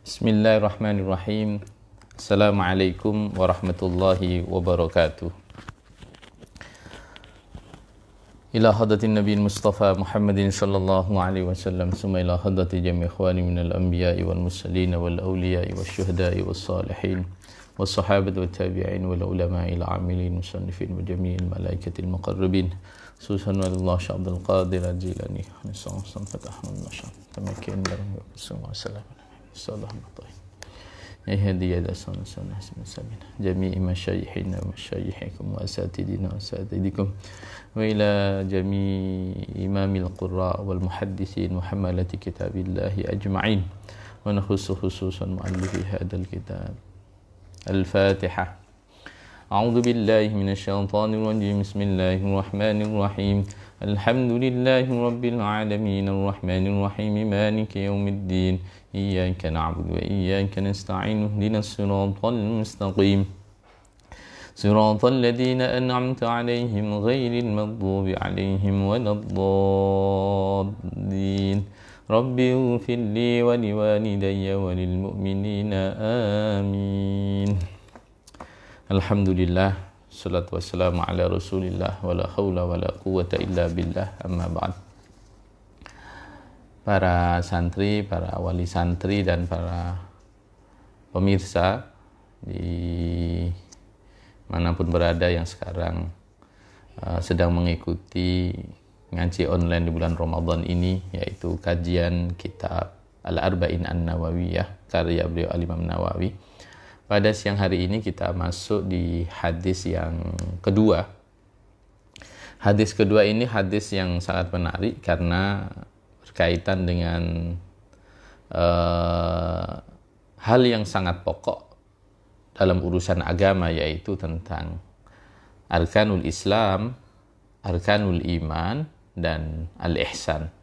Bismillahirrahmanirrahim. Assalamualaikum warahmatullahi wabarakatuh. Ila hadratin Nabi Mustafa Muhammadin sallallahu alaihi wasallam, summa ila hadrati jami' ikhwani minal anbiya'i wal mursalin wal awliya'i wasyuhada'i was salihin was sahabati wat tabi'in wal ulama'i al 'amilin musannifin wa jami'il malaikatil muqarrabin khususan wallahu Abdul Qadir Al-Jilani sallallahu alaihi wasallam tamakin dalam wasallam sallallahu ya hadiya dasan sabina jami'i masyayikhina wa masyayikhikum wa asatidina wa asatidikum wa ila jami'i imamil qurra wal muhaddithin wa hamalati kitabillahi ajma'in wa khususan muallifi hadzal kitab. Al-Fatihah. A'udzu billahi minasy syaithanir rajim. Bismillahirrahmanirrahim. Alhamdulillahi rabbil alamin arrahmanir rahim maliki yaumiddin. Iyyaka na'budu wa iyyaka nasta'in ihdinas siratal mustaqim. Siratal ladzina an'amta 'alaihim ghairil maghdubi 'alaihim waladdallin. Rabbi ighfirli wa liwalidayya wa lil mu'minina amin. Alhamdulillah, salatu wassalamu ala rasulillah, wa la hawla wa la quwwata illa billah, amma ba'd. Para santri, para wali santri, dan para pemirsa di manapun berada yang sekarang sedang mengikuti ngaji online di bulan Ramadan ini, yaitu kajian kitab Al-Arba'in An-Nawawiyah karya beliau Al-Imam Nawawi. Pada siang hari ini kita masuk di hadis yang kedua. Hadis kedua ini hadis yang sangat menarik karena berkaitan dengan hal yang sangat pokok dalam urusan agama, yaitu tentang arkanul Islam, arkanul iman, dan al-ihsan.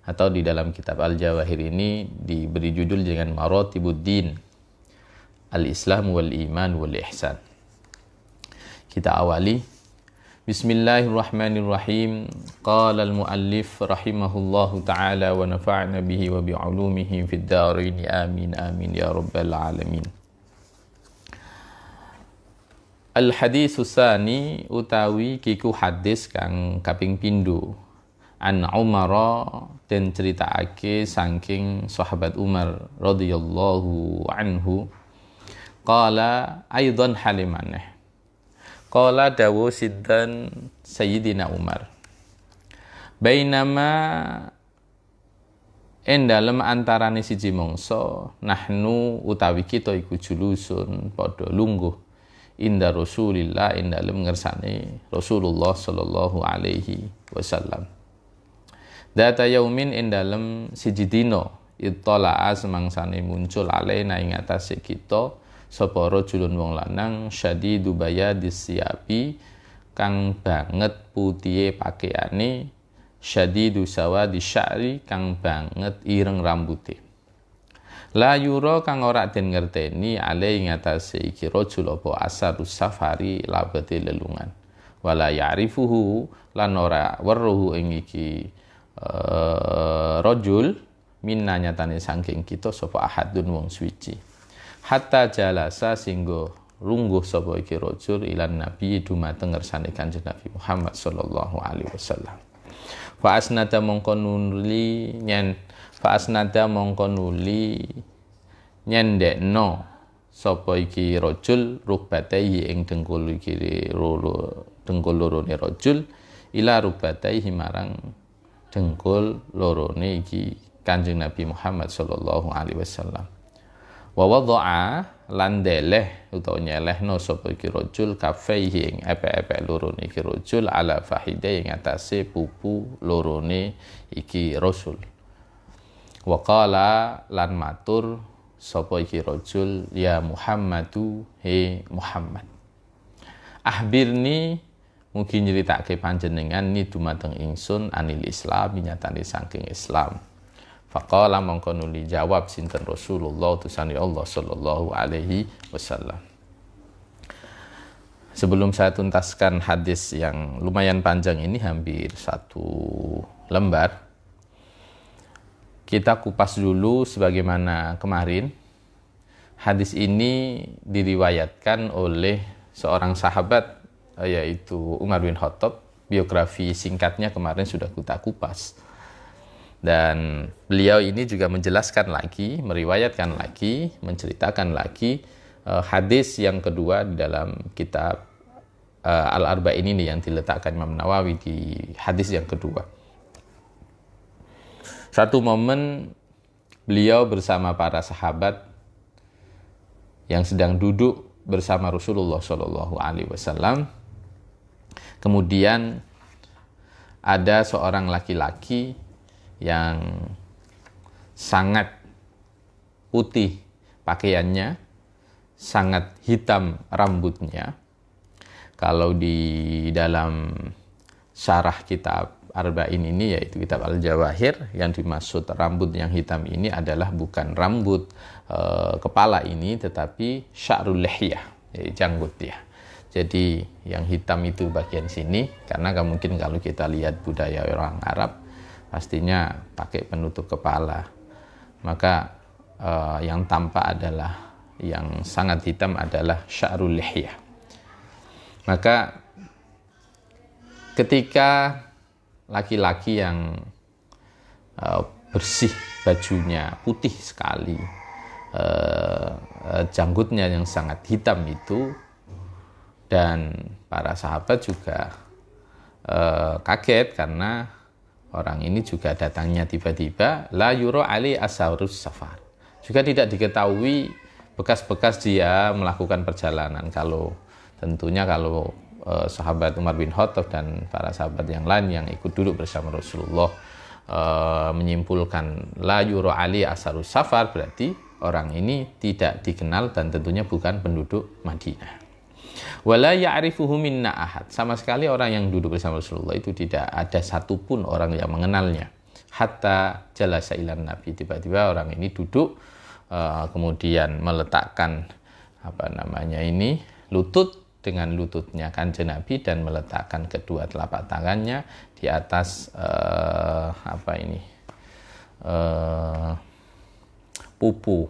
Atau di dalam kitab Al-Jawahir ini diberi judul dengan Maratibuddin, al-Islam wal iman wal ihsan. Kita awali. Bismillahirrahmanirrahim. Qala al-muallif rahimahullahu ta'ala wa nafa'na bihi wa bi'ulumihi fid dharain amin amin ya rabbal alamin. Al-haditsu tsani utawi kiku hadis kang kaping pindho. An Umar, den critakake saking sahabat Umar radhiyallahu anhu. Qala aidan halimaneh. Qala dawu siddan Sayyidina Umar. Bainama endalem antarane siji mangsa nahnu utawi kita iku julusun padha lungguh inda Rasulillah endalem ngersane Rasulullah sallallahu alaihi wasallam. Data yaumin endalem siji dina ittala'a semangsane muncul alaina ing atase kita sapa rajulun wong lanang syadidu bayadis siyabi kang banget putihe pakaiane, syadidu sawadi sya'ri kang banget ireng rambute. La yura kang ora den ngerteni ale ing atase iki rajul apa asarus safari labete lelungan. Wala ya'rifuhu lan ora weruh ing iki rajul minna nyatane saking kita sapa ahadun wong suci. Hatta jalasa singgo lungguh sapa iki rajul ilan nabi dumateng ngersane Kanjeng Nabi Muhammad sallallahu alaihi wasallam. Fa asnada mongko nuli nyendekno sapa iki rajul rukbatai ing dengkul iki dengkul lorone rajul ila rukbatai marang dengkul lorone iki Kanjeng Nabi Muhammad sallallahu alaihi wasallam. Wa wadha'a lan deleh utawa nyelehno sapa iki rajul kafaihi ing epek-epek lorone iki rajul ala fahidai ing atase pupu lorone iki rasul. Wa qala lan matur sapa iki rajul ya Muhammadu he Muhammad. Ahbirni mugi nyritake panjenengan ni dumateng ingsun anil Islam nyatane saking Islam. Faqala mongko nuli jawab sinten Rasulullah tusani Allah sallallahu alaihi wasallam. Sebelum saya tuntaskan hadis yang lumayan panjang ini, hampir 1 lembar, kita kupas dulu sebagaimana kemarin Hadis ini diriwayatkan oleh seorang sahabat, yaitu Umar bin Khattab. Biografi singkatnya kemarin sudah kita kupas. Dan beliau ini juga menjelaskan lagi, meriwayatkan lagi, menceritakan lagi hadis yang kedua di dalam kitab Al-Arba'in ini yang diletakkan Imam Nawawi di hadis yang kedua. Satu momen beliau bersama para sahabat yang sedang duduk bersama Rasulullah SAW. Kemudian ada seorang laki-laki yang sangat putih pakaiannya, sangat hitam rambutnya. Kalau di dalam syarah kitab Arba'in ini, yaitu kitab Al-Jawahir, yang dimaksud rambut yang hitam ini adalah bukan rambut kepala ini, tetapi sya'rul lihyah, yaitu janggut ya. Jadi yang hitam itu bagian sini, karena mungkin kalau kita lihat budaya orang Arab, pastinya pakai penutup kepala. Maka yang tampak adalah, yang sangat hitam adalah sya'rul lihyah. Maka ketika laki-laki yang bersih bajunya, putih sekali, janggutnya yang sangat hitam itu, dan para sahabat juga kaget karena orang ini juga datangnya tiba-tiba, la yura ali asarus safar, juga tidak diketahui bekas-bekas dia melakukan perjalanan. Tentunya kalau sahabat Umar bin Khattab dan para sahabat yang lain yang ikut duduk bersama Rasulullah menyimpulkan la yura ali asarus safar, berarti orang ini tidak dikenal dan tentunya bukan penduduk Madinah. Wala ya'rifuhu minna ahad, sama sekali orang yang duduk bersama Rasulullah itu tidak ada satupun orang yang mengenalnya. Hatta jalasa ilan Nabi, tiba-tiba orang ini duduk, kemudian meletakkan lutut dengan lututnya Kanjeng Nabi, dan meletakkan kedua telapak tangannya di atas pupu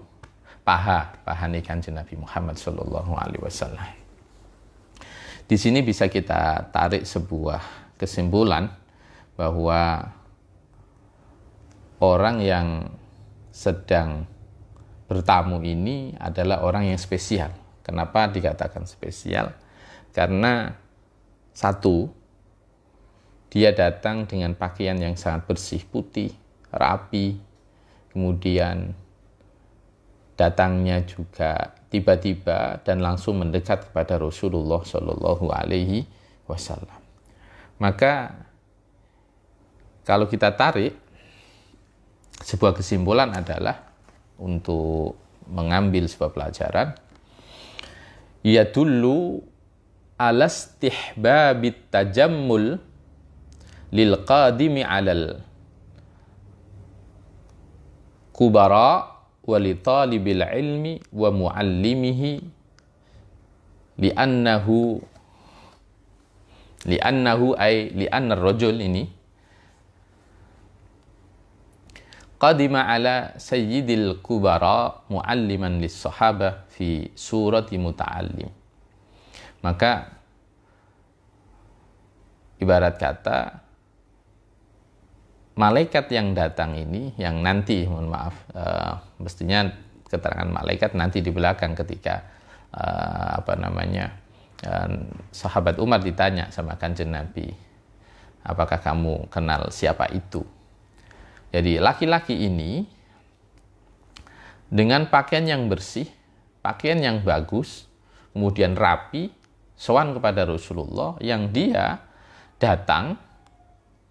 paha Kanjeng Nabi Muhammad SAW. Di sini bisa kita tarik sebuah kesimpulan bahwa orang yang sedang bertamu ini adalah orang yang spesial. Kenapa dikatakan spesial? Karena satu, dia datang dengan pakaian yang sangat bersih, putih, rapi. Kemudian datangnya juga tiba-tiba dan langsung mendekat kepada Rasulullah Shallallahu Alaihi Wasallam. Maka kalau kita tarik sebuah kesimpulan adalah untuk mengambil sebuah pelajaran, yadullu ala istihbabit tajammul lil qadimi alal kubara wa li talibil ilmi wa muallimihi li'annahu ay li'anna ar-rajul ini qadima ala sayyidil kubara mualliman lis-sahabah fi surati muta'allim. Maka ibarat kata malaikat yang datang ini, yang nanti, mestinya keterangan malaikat nanti di belakang ketika sahabat Umar ditanya sama Kanjeng Nabi, apakah kamu kenal siapa itu? Jadi laki-laki ini dengan pakaian yang bersih, pakaian yang bagus, kemudian rapi, sowan kepada Rasulullah, yang dia datang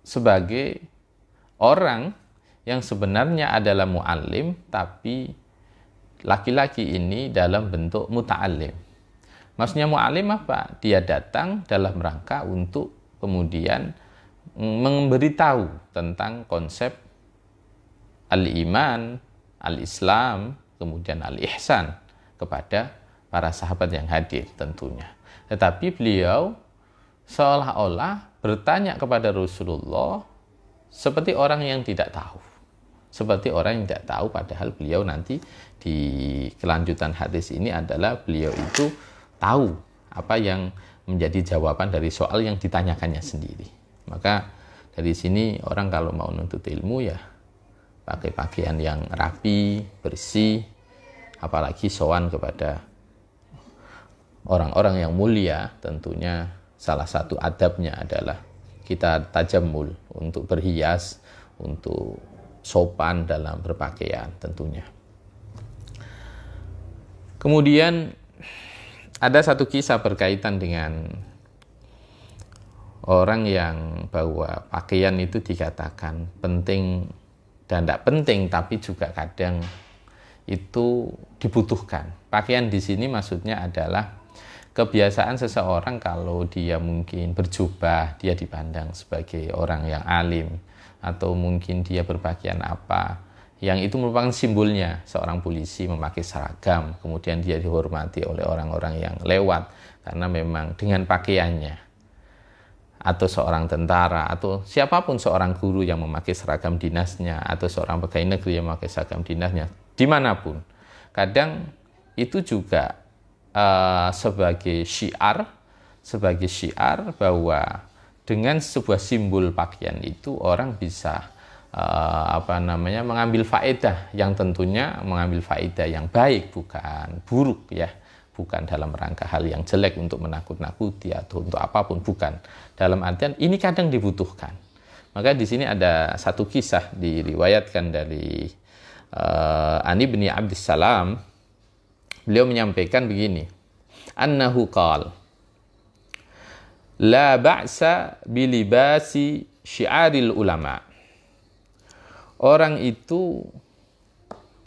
sebagai orang yang sebenarnya adalah muallim, tapi laki-laki ini dalam bentuk muta'allim. Maksudnya muallim apa? Dia datang dalam rangka untuk kemudian memberitahu tentang konsep al-iman, al-islam, kemudian al-ihsan kepada para sahabat yang hadir tentunya. Tetapi beliau seolah-olah bertanya kepada Rasulullah seperti orang yang tidak tahu, Seperti orang yang tidak tahu, padahal beliau nanti di kelanjutan hadis ini adalah beliau itu tahu apa yang menjadi jawaban dari soal yang ditanyakannya sendiri. Maka dari sini orang kalau mau nuntut ilmu ya pakai pakaian yang rapi, bersih, apalagi sowan kepada orang-orang yang mulia. Tentunya salah satu adabnya adalah kita tajammul, untuk berhias, untuk sopan dalam berpakaian tentunya. Kemudian ada satu kisah berkaitan dengan orang yang bahwa pakaian itu dikatakan penting dan tidak penting, tapi juga kadang itu dibutuhkan. Pakaian di sini maksudnya adalah kebiasaan seseorang kalau dia mungkin berjubah, dia dipandang sebagai orang yang alim, atau mungkin dia berpakaian apa yang itu merupakan simbolnya. Seorang polisi memakai seragam, kemudian dia dihormati oleh orang-orang yang lewat karena memang dengan pakaiannya. Atau seorang tentara, atau siapapun, seorang guru yang memakai seragam dinasnya, atau seorang pegawai negeri yang memakai seragam dinasnya, dimanapun. Kadang itu juga sebagai syiar bahwa dengan sebuah simbol pakaian itu orang bisa mengambil faedah, yang tentunya mengambil faedah yang baik, bukan buruk ya. Bukan dalam rangka hal yang jelek untuk menakut-nakuti atau untuk apapun, bukan. Dalam artian ini kadang dibutuhkan. Maka di sini ada satu kisah diriwayatkan dari Ani bin Abdissalam. Beliau menyampaikan begini. Annahu qala la ba'sa bilibasi syiaril ulama. Orang itu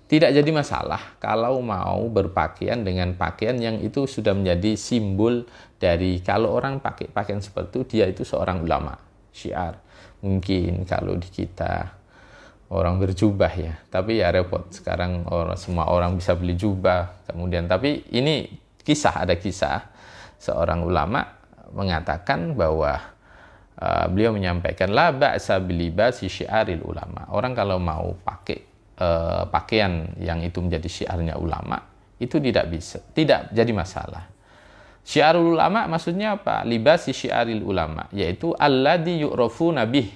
tidak jadi masalah kalau mau berpakaian dengan pakaian yang itu sudah menjadi simbol dari, kalau orang pakai pakaian seperti itu, dia itu seorang ulama, syiar. Mungkin kalau di kita orang berjubah ya, tapi ya repot. Sekarang semua orang bisa beli jubah. Kemudian, tapi ini ada kisah seorang ulama mengatakan bahwa beliau menyampaikan la ba'sa bilibasi syiaril ulama. Orang kalau mau pakai pakaian yang itu menjadi syiarnya ulama, itu tidak jadi masalah. Syiarul ulama maksudnya apa? Libasi syiaril ulama, yaitu alladzi yu'rafuna bih,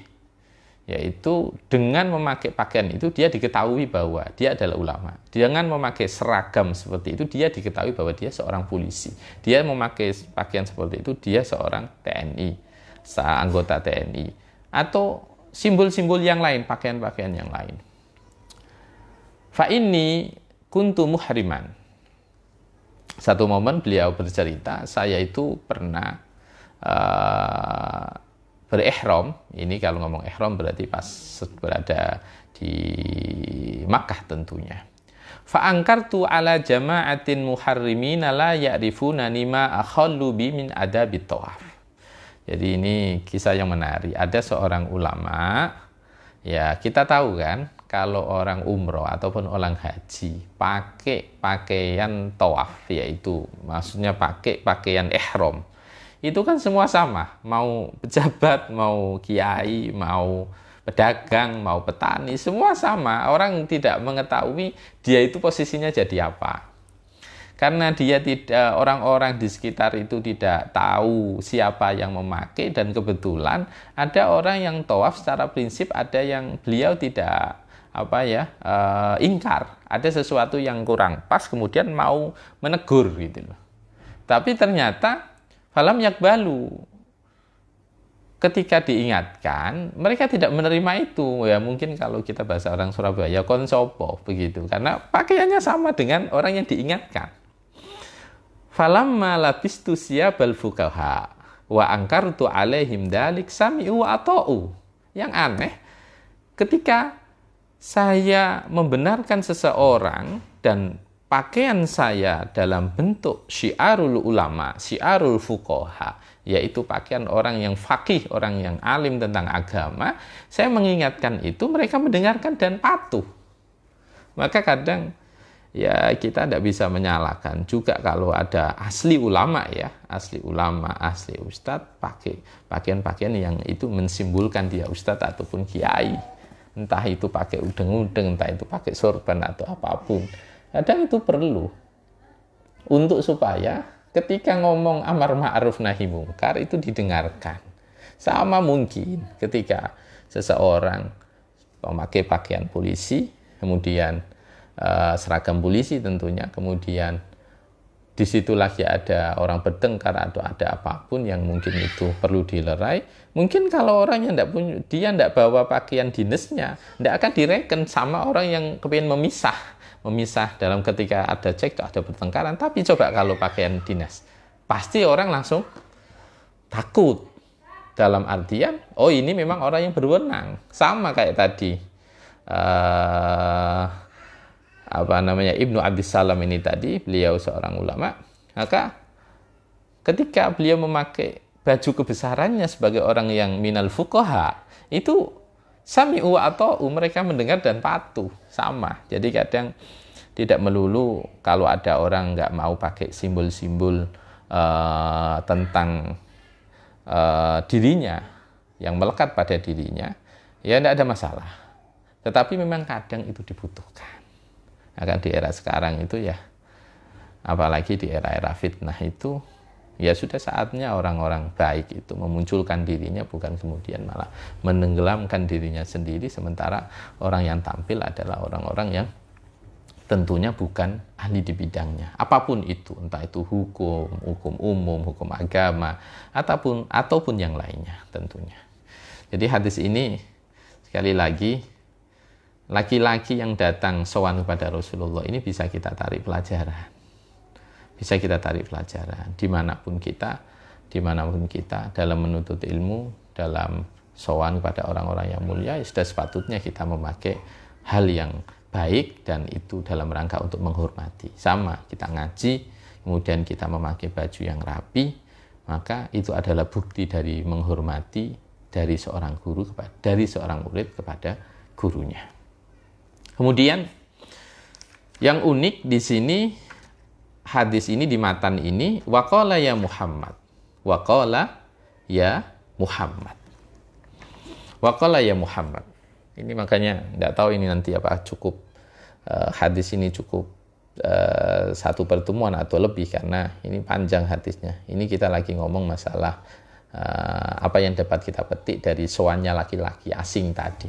yaitu dengan memakai pakaian itu dia diketahui bahwa dia adalah ulama. Dengan memakai seragam seperti itu dia diketahui bahwa dia seorang polisi. Dia memakai pakaian seperti itu dia seorang TNI, anggota TNI, atau simbol-simbol yang lain, pakaian-pakaian yang lain. Fa inni kuntu muhriman. Satu momen beliau bercerita, saya itu pernah berihram. Ini kalau ngomong ihram berarti pas berada di Makkah tentunya. Fa ankartu ala jama'atin muharrimina la ya'rifunani ma akhallu bi min adabit tawaf. Jadi ini kisah yang menarik. Ada seorang ulama, ya kita tahu kan, kalau orang umroh ataupun orang haji pakai pakaian tawaf, yaitu maksudnya pakai pakaian ihram, itu kan semua sama, mau pejabat, mau kiai, mau pedagang, mau petani, semua sama. Orang tidak mengetahui dia itu posisinya jadi apa, karena dia tidak, orang-orang di sekitar itu tidak tahu siapa yang memakai. Dan kebetulan ada orang yang tawaf secara prinsip, ada yang beliau tidak ingkar, ada sesuatu yang kurang pas, kemudian mau menegur gitu loh. Tapi ternyata falam yakbalu, ketika diingatkan mereka tidak menerima itu. Ya mungkin kalau kita bahasa orang Surabaya konsopo begitu, karena pakaiannya sama dengan orang yang diingatkan. Falamma labistu siyabal fuqaha wa angkartu alaihim dalik sami'u wa ata'u. Yang aneh, ketika saya membenarkan seseorang dan pakaian saya dalam bentuk syiarul ulama, syiarul fuqaha, yaitu pakaian orang yang faqih, orang yang alim tentang agama, saya mengingatkan itu, mereka mendengarkan dan patuh. Maka kadang ya kita tidak bisa menyalahkan juga kalau ada asli ulama ya, asli ulama, asli ustadz pakai pakaian-pakaian yang itu mensimbolkan dia ustadz ataupun kiai. entah itu pakai udeng-udeng, entah itu pakai sorban atau apapun. Kadang itu perlu untuk supaya ketika ngomong amar ma'ruf nahi mungkar itu didengarkan. Sama mungkin ketika seseorang memakai pakaian polisi, kemudian seragam polisi tentunya, kemudian di situ lagi ada orang bertengkar atau ada apapun yang mungkin itu perlu dilerai. Mungkin kalau orang yang dia tidak bawa pakaian dinasnya, tidak akan direken sama orang yang kepingin memisah dalam ketika ada cekcok, ada pertengkaran. Tapi coba kalau pakaian dinas, pasti orang langsung takut. Dalam artian, oh ini memang orang yang berwenang. Sama kayak tadi Ibnu Abdissalam ini tadi, beliau seorang ulama. Maka ketika beliau memakai baju kebesarannya sebagai orang yang minal fuqaha, itu sami'u atau mereka mendengar dan patuh. Sama. Jadi kadang tidak melulu kalau ada orang nggak mau pakai simbol-simbol tentang dirinya yang melekat pada dirinya, ya tidak ada masalah. Tetapi memang kadang itu dibutuhkan. Akan di era sekarang itu ya, apalagi di era-era fitnah itu, ya sudah saatnya orang-orang baik itu memunculkan dirinya, bukan kemudian malah menenggelamkan dirinya sendiri, sementara orang yang tampil adalah orang-orang yang tentunya bukan ahli di bidangnya. Apapun itu, entah itu hukum umum, hukum agama, ataupun yang lainnya tentunya. Jadi hadis ini sekali lagi, laki-laki yang datang sowan kepada Rasulullah ini bisa kita tarik pelajaran. Bisa kita tarik pelajaran dimanapun kita dalam menuntut ilmu, dalam sowan kepada orang-orang yang mulia, sudah sepatutnya kita memakai hal yang baik dan itu dalam rangka untuk menghormati. Sama, kita ngaji, kemudian kita memakai baju yang rapi, maka itu adalah bukti dari menghormati dari seorang murid kepada gurunya. Kemudian yang unik di sini, hadis ini di matan ini, waqala ya Muhammad. Waqala ya Muhammad. Waqala ya Muhammad. Ini makanya tidak tahu ini nanti apa cukup hadis ini cukup satu pertemuan atau lebih, karena ini panjang hadisnya. Ini kita lagi ngomong masalah apa yang dapat kita petik dari soannya laki-laki asing tadi.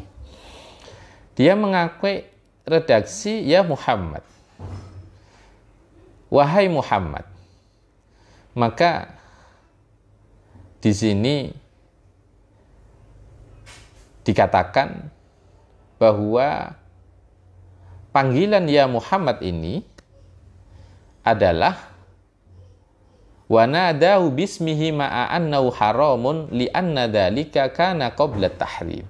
Dia mengakui redaksi ya Muhammad, wahai Muhammad. Maka di sini dikatakan bahwa panggilan ya Muhammad ini adalah wa nadahu bismihi ma'a annahu haramun li anna dzalika kana qabla tahrim.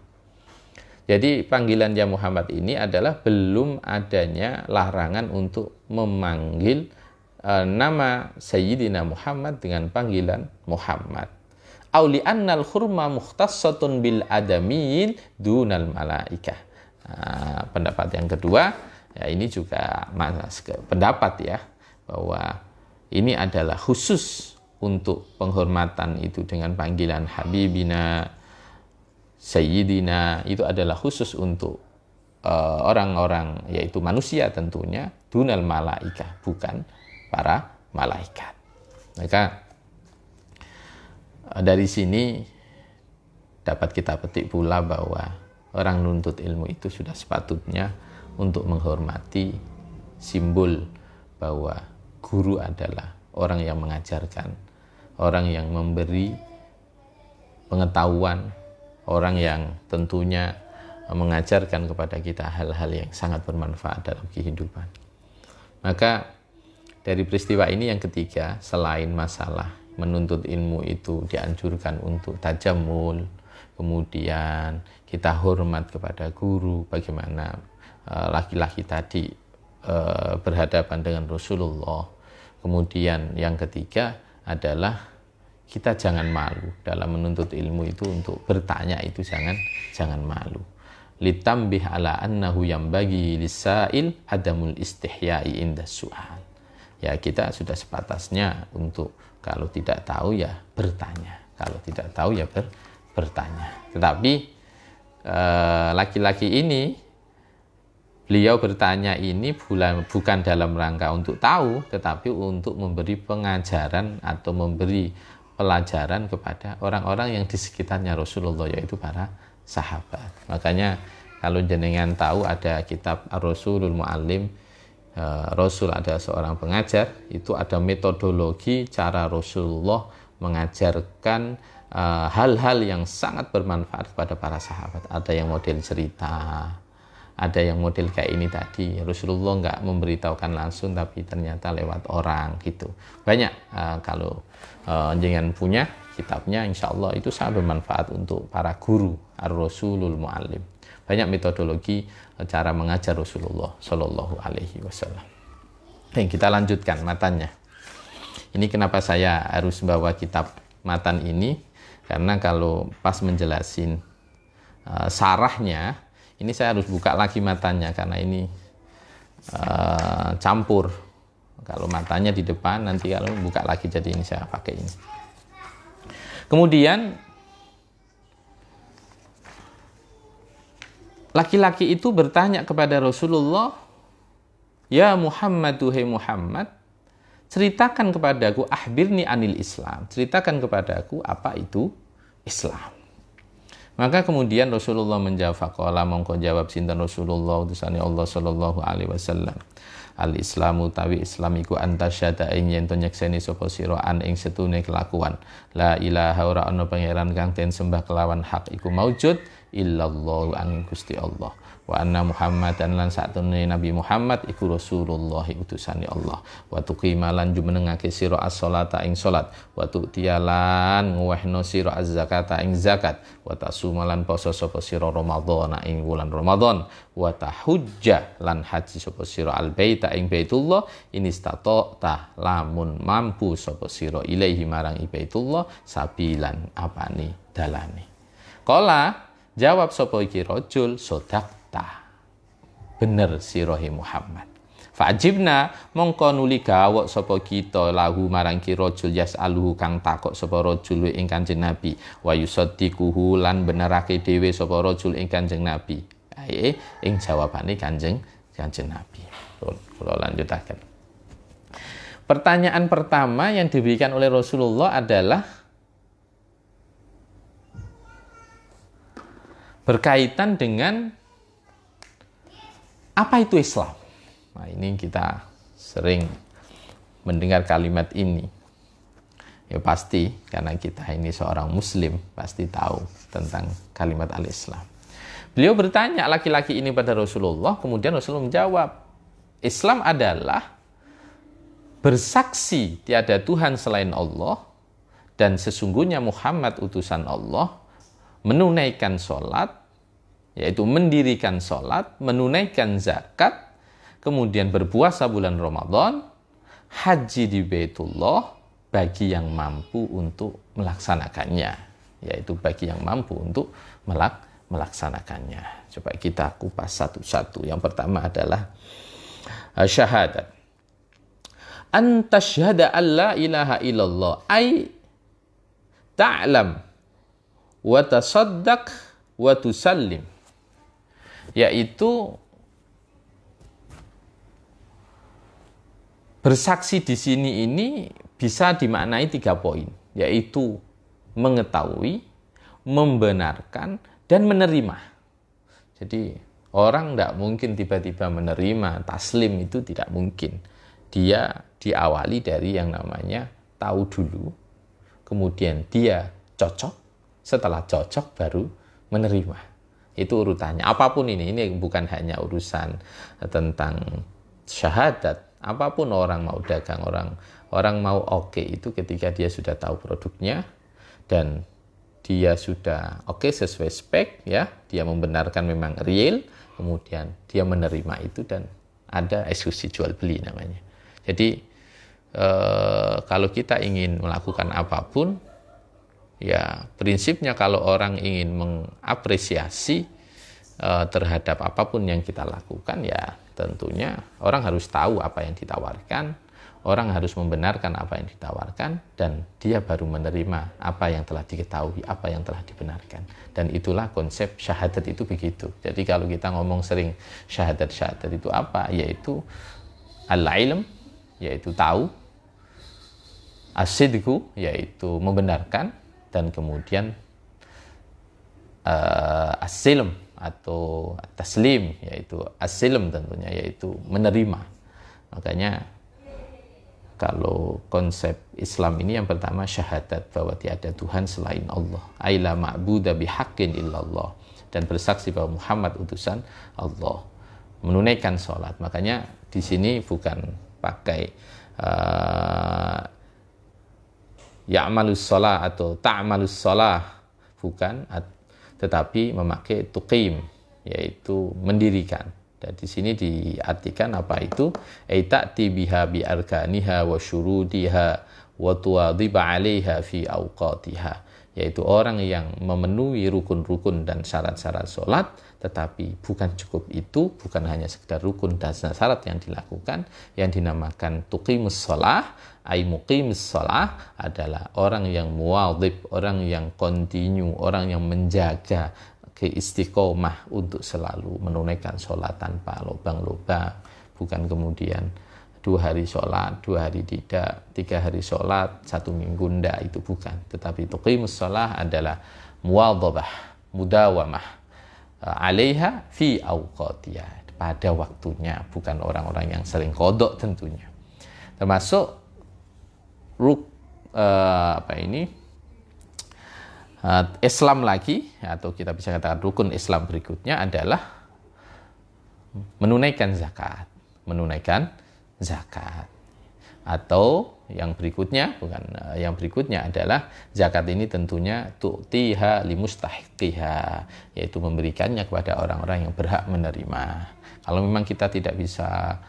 Jadi panggilan ya Muhammad ini adalah belum adanya larangan untuk memanggil nama Sayyidina Muhammad dengan panggilan Muhammad. Au li annal khurma mukhtassatun bil adamiyyin dunal malaikah. Pendapat yang kedua, ya ini juga pendapat ya, bahwa ini adalah khusus untuk penghormatan itu dengan panggilan Habibina, Sayyidina, itu adalah khusus untuk orang-orang, yaitu manusia tentunya, dunal malaikah, bukan para malaikat. Maka dari sini dapat kita petik pula bahwa orang nuntut ilmu itu sudah sepatutnya untuk menghormati simbol bahwa guru adalah orang yang mengajarkan, orang yang memberi pengetahuan, orang yang tentunya mengajarkan kepada kita hal-hal yang sangat bermanfaat dalam kehidupan. Maka dari peristiwa ini yang ketiga, selain masalah menuntut ilmu itu dianjurkan untuk tajamul, kemudian kita hormat kepada guru, bagaimana laki-laki tadi berhadapan dengan Rasulullah. Kemudian yang ketiga adalah kita jangan malu dalam menuntut ilmu itu, untuk bertanya itu jangan malu. Litambih ala annahu yambagi lisail adamul istihya'i inda su'al. Ya, kita sudah sepatasnya untuk kalau tidak tahu ya bertanya, kalau tidak tahu ya bertanya. Tetapi laki-laki ini, beliau bertanya ini bukan dalam rangka untuk tahu, tetapi untuk memberi pengajaran atau memberi pelajaran kepada orang-orang yang di sekitarnya Rasulullah, yaitu para sahabat. Makanya kalau jenengan tahu ada kitab Ar-Rasulul Muallim, Rasul adalah seorang pengajar, itu ada metodologi cara Rasulullah mengajarkan hal-hal yang sangat bermanfaat kepada para sahabat. Ada yang model cerita, ada yang model kayak ini tadi, Rasulullah nggak memberitahukan langsung tapi ternyata lewat orang gitu. Banyak. Kalau jenengan punya kitabnya, insya Allah itu sangat bermanfaat untuk para guru. Ar-Rasulul Muallim, banyak metodologi cara mengajar Rasulullah Shallallahu Alaihi Wasallam. Kita lanjutkan matanya. Ini kenapa saya harus bawa kitab matan ini, karena kalau pas menjelasin sarahnya, ini saya harus buka lagi matanya karena ini campur. Kalau matanya di depan, nanti kalau buka lagi, jadi ini saya pakai ini. Kemudian laki-laki itu bertanya kepada Rasulullah, "Ya Muhammad, hai Muhammad, ceritakan kepadaku, akhbirni anil Islam, ceritakan kepadaku apa itu Islam." Maka kemudian Rasulullah menjawab, faqala mongko jawab sinten Rasulullah utusane Allah sallallahu alaihi wasallam, "Al-Islamu tawi Islam iku antasyada ing yen to nyekseni sapa sira an ing setune kelakuan la ilaha ora ana pangeran kang den sembah kelawan hak iku maujud illallah angin Gusti Allah, wa anna Muhammadan lan satune Nabi Muhammad iku Rasulullah utusane Allah, wa tuqima lan jumenengake sira as-sholata ing salat, wa tu'tiyalan nguwehno sira az-zakata ing zakat, wa tasumalan poso sapa sira Ramadan ing wulan Ramadan, wa tahujja lan haji sapa sira al-baita ing Baitullah inistata lamun mampu sapa sira ilaihi marang Baitullah sabilan apane dalane. Qala jawab sapa iki rajul, sodakta, bener sirahe Muhammad. Fa'jibna mongko nuli gawok sapa kita lahu marang ki rajul yasaluhu kang takok sapa rajul ing Kanjeng Nabi, wa yusaddiquhu lan benerake dhewe sapa rajul ing Kanjeng Nabi. Ing jawabane Kanjeng Nabi. Kula lanjutaken. Pertanyaan pertama yang diberikan oleh Rasulullah adalah berkaitan dengan apa itu Islam. Nah, ini kita sering mendengar kalimat ini. Ya pasti, karena kita ini seorang muslim, pasti tahu tentang kalimat al-Islam. Beliau bertanya laki-laki ini pada Rasulullah, kemudian Rasulullah menjawab, Islam adalah bersaksi tiada Tuhan selain Allah, dan sesungguhnya Muhammad utusan Allah, menunaikan sholat, yaitu mendirikan sholat, menunaikan zakat, kemudian berpuasa bulan Ramadan, haji di Baitullah bagi yang mampu untuk melaksanakannya, yaitu bagi yang mampu untuk melaksanakannya. Coba kita kupas satu-satu. Yang pertama adalah syahadat. An tasyhada an la ilaha illallah ay ta'lam wa tasaddaq wa tusallim, yaitu bersaksi di sini ini bisa dimaknai 3 poin, yaitu mengetahui, membenarkan, dan menerima. Jadi orang tidak mungkin tiba-tiba menerima taslim, itu tidak mungkin. Dia diawali dari yang namanya tahu dulu, kemudian dia cocok, setelah cocok baru menerima. Itu urutannya. Apapun ini bukan hanya urusan tentang syahadat. Apapun orang mau dagang, orang mau oke, itu ketika dia sudah tahu produknya dan dia sudah oke sesuai spek, ya, dia membenarkan memang real, kemudian dia menerima itu dan ada eksekusi jual beli namanya. Jadi kalau kita ingin melakukan apapun, ya prinsipnya kalau orang ingin mengapresiasi terhadap apapun yang kita lakukan, ya tentunya orang harus tahu apa yang ditawarkan, Orang harus membenarkan apa yang ditawarkan dan dia baru menerima apa yang telah diketahui, apa yang telah dibenarkan. Dan itulah konsep syahadat itu begitu. Jadi kalau kita ngomong sering syahadat itu apa? Yaitu al-ilm, yaitu tahu, as-sidqu, yaitu membenarkan, dan kemudian as-silm atau taslim, yaitu as-silm tentunya, yaitu menerima. Makanya kalau konsep Islam ini yang pertama syahadat bahwa tiada Tuhan selain Allah, aila ma'buda bihaqqin illallah, dan bersaksi bahwa Muhammad utusan Allah, menunaikan sholat. Makanya di sini bukan pakai ya'malus sholah atau ta'malus sholah, bukan, tetapi memakai tuqim, yaitu mendirikan. Dan di sini diartikan apa itu? Ta'ti biha bi arkaniha wa syurudiha wa tuwadhiba 'alaiha fi awqatiha, yaitu orang yang memenuhi rukun-rukun dan syarat-syarat sholat, tetapi bukan cukup itu, bukan hanya sekedar rukun dan syarat yang dilakukan, yang dinamakan tuqimus sholah, ay muqimus sholah, adalah orang yang muwadhib, orang yang kontinu, orang yang menjaga istiqomah untuk selalu menunaikan sholat tanpa lubang-lubang, bukan kemudian 2 hari sholat, 2 hari tidak, 3 hari sholat, 1 minggu ndak, itu bukan. Tetapi tuqimus sholah adalah muwadhabah, mudawamah, alaiha fi awqatiyah, pada waktunya, bukan orang-orang yang sering kodok tentunya. Termasuk Islam lagi, atau kita bisa katakan rukun Islam berikutnya adalah menunaikan zakat. Atau yang berikutnya, yang berikutnya adalah zakat ini tentunya tu'tiha limustahiqiha, yaitu memberikannya kepada orang-orang yang berhak menerima. Kalau memang kita tidak bisa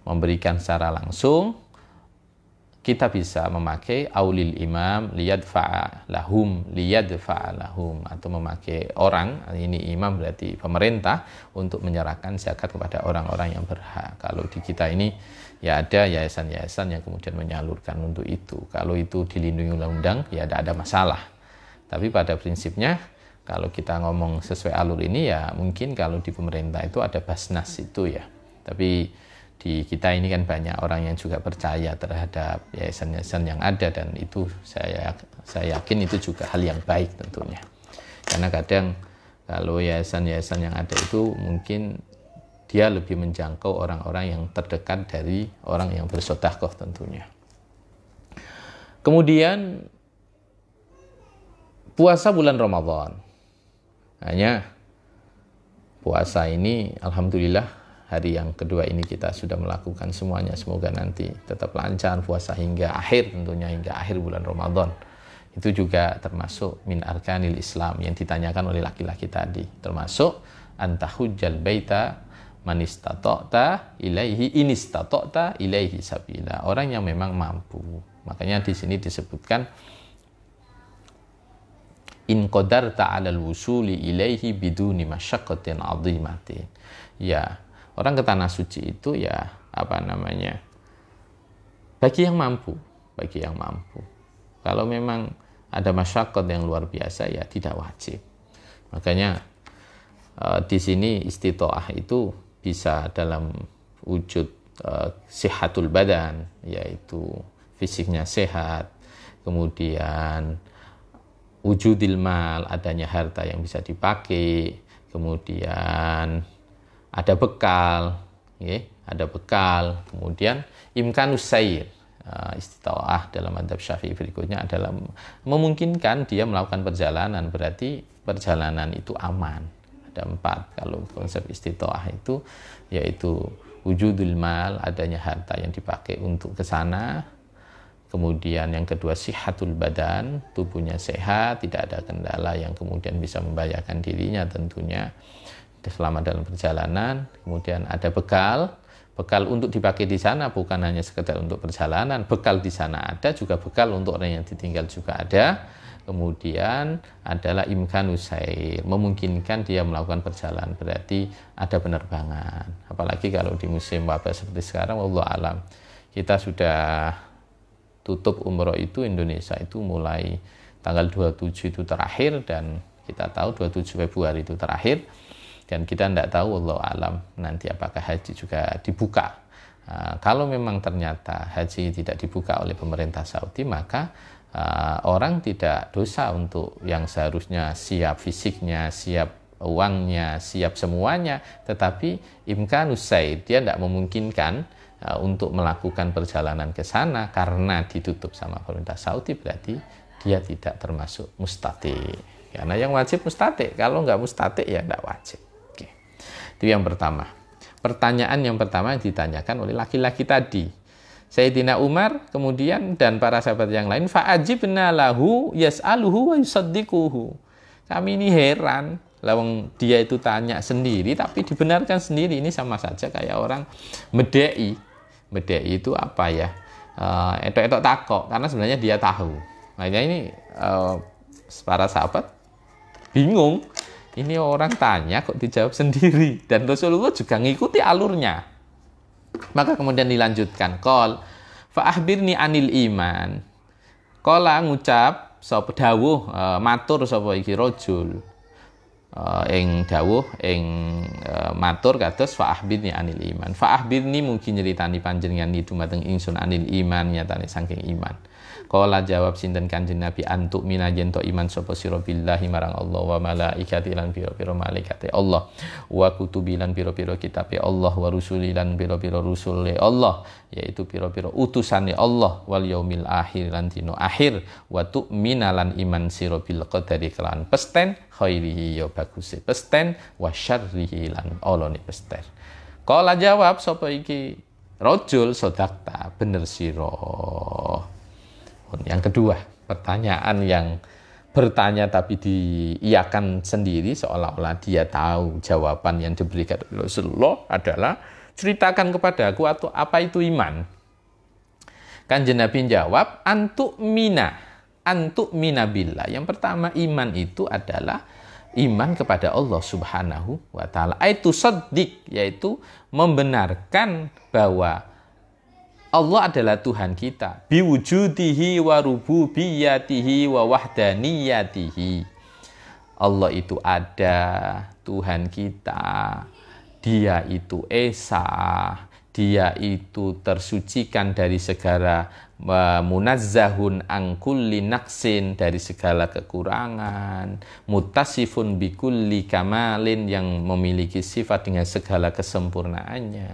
memberikan secara langsung, kita bisa memakai aulil imam liyadfa'a lahum, atau memakai orang, ini imam berarti pemerintah, untuk menyerahkan zakat kepada orang-orang yang berhak. Kalau di kita ini ya ada yayasan-yayasan yang kemudian menyalurkan untuk itu. Kalau itu dilindungi undang-undang ya tidak ada masalah. Tapi pada prinsipnya kalau kita ngomong sesuai alur ini ya mungkin kalau di pemerintah itu ada Basnas itu ya. Tapi di kita ini kan banyak orang yang juga percaya terhadap yayasan-yayasan yang ada, dan itu saya yakin itu juga hal yang baik tentunya. Karena kadang kalau yayasan-yayasan yang ada itu mungkin dia lebih menjangkau orang-orang yang terdekat dari orang yang bersedekah tentunya. Kemudian puasa bulan Ramadan. Hanya puasa ini alhamdulillah hari yang kedua ini kita sudah melakukan semuanya. Semoga nanti tetap lancar puasa hingga akhir, tentunya hingga akhir bulan Ramadan. Itu juga termasuk min arkanil Islam yang ditanyakan oleh laki-laki tadi. Termasuk antahujjal baita man istata'ta ilaihi in istata'ta ilaihi sabila. Orang yang memang mampu. Makanya di sini disebutkan in qadarta 'alal wusuli ilaihi biduni masyaqqatin 'azimatin. Ya, orang ke tanah suci itu ya bagi yang mampu. Kalau memang ada masyaqqat yang luar biasa ya tidak wajib. Makanya di sini istitoah itu bisa dalam wujud sihatul badan, yaitu fisiknya sehat, kemudian wujudil mal, adanya harta yang bisa dipakai, kemudian ada bekal, kemudian imkanus sair, istitoah dalam madzhab Syafi'i berikutnya adalah memungkinkan dia melakukan perjalanan, berarti perjalanan itu aman. Ada 4 kalau konsep istitoah itu, yaitu wujudul mal, adanya harta yang dipakai untuk ke sana. Kemudian yang kedua sihatul badan, tubuhnya sehat, tidak ada kendala yang kemudian bisa membahayakan dirinya tentunya selama dalam perjalanan. Kemudian ada bekal untuk dipakai di sana, bukan hanya sekedar untuk perjalanan. Bekal di sana ada, juga bekal untuk orang yang ditinggal juga ada. Kemudian adalah imkanus sair, memungkinkan dia melakukan perjalanan, berarti ada penerbangan. Apalagi kalau di musim wabah seperti sekarang, wallahu alam, kita sudah tutup umroh itu Indonesia itu mulai tanggal 27 itu terakhir, dan kita tahu 27 Februari itu terakhir, dan kita tidak tahu wallahu alam nanti apakah haji juga dibuka. Kalau memang ternyata haji tidak dibuka oleh pemerintah Saudi, maka orang tidak dosa untuk yang seharusnya siap fisiknya, siap uangnya, siap semuanya, tetapi imkanus sair, dia tidak memungkinkan untuk melakukan perjalanan ke sana karena ditutup sama pemerintah Saudi, berarti dia tidak termasuk mustati'. Karena yang wajib mustati', kalau nggak mustati' ya tidak wajib. Oke. Itu yang pertama. Pertanyaan yang pertama yang ditanyakan oleh laki-laki tadi, Sayyidina Umar kemudian dan para sahabat yang lain, fa'ajibna lahu yas'aluhu wa yusaddiquhu. Kami ini heran, lawang dia itu tanya sendiri tapi dibenarkan sendiri. Ini sama saja kayak orang medei. Medei itu apa ya? Etok-etok takok, karena sebenarnya dia tahu. Makanya ini para sahabat bingung. Ini orang tanya kok dijawab sendiri, dan Rasulullah juga ngikuti alurnya. Maka kemudian dilanjutkan, qol fa akhbirni anil iman. Qala ngucap sapa dawuh matur sapa iki rajul ing dawuh ing matur kados fa akhbirni anil iman. Fa akhbirni mungkin nyeritani panjenengan itu dumateng ingsun anil iman, nyatane saking iman. Qala jawab sinten Kanjeng Nabi, antuk minajen to iman sapa sira billahi marang Allah, wa malaikati lan pira-pira malaikate Allah, wa kutubi lan pira-pira kitabe Allah, wa rusuli lan pira-pira rusule Allah, yaitu pira-pira utusane Allah, wal yaumil akhir lan dina akhir, wa tu'mina lan iman sira bil qadari kelan pesten khairihi ya baguse pesten, wa syarrihi lan olone pesten. Qala jawab sapa iki rajul, sadaqta, bener sira. Yang kedua, pertanyaan yang bertanya tapi diiyakan sendiri seolah-olah dia tahu jawaban yang diberikan Rasulullah adalah, ceritakan kepadaku atau apa itu iman. Kanjeng Nabi jawab, antuk mina billah. Yang pertama, iman itu adalah iman kepada Allah Subhanahu wa ta'ala. Itu shaddiq, yaitu membenarkan bahwa Allah adalah Tuhan kita, biwujudihi wa rububiyatihi wa wahdaniyatihi. Allah itu ada, Tuhan kita, dia itu esa, dia itu tersucikan dari segala munazzahun an kulli naqsin, dari segala kekurangan, mutasifun bikulli kamalin, yang memiliki sifat dengan segala kesempurnaannya.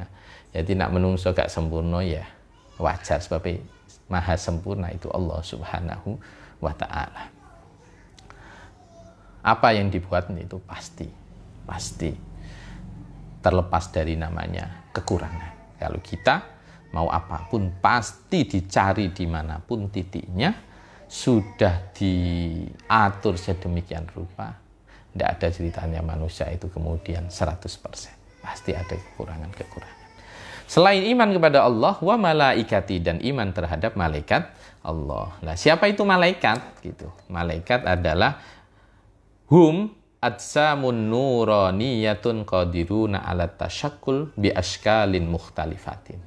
Jadi nak menungso gak sempurna ya wajar, sebab maha sempurna itu Allah Subhanahu wa ta'ala. Apa yang dibuat itu pasti terlepas dari namanya kekurangan. Kalau kita mau apapun pasti dicari dimanapun titiknya, sudah diatur sedemikian rupa. Tidak ada ceritanya manusia itu kemudian 100%, pasti ada kekurangan-kekurangan. Selain iman kepada Allah, wa malaikati, dan iman terhadap malaikat Allah. Nah, siapa itu malaikat? Gitu. Malaikat adalah hum adsamun nuraniyatun qadiruna ala tasyakkul bi askalin mukhtalifatin.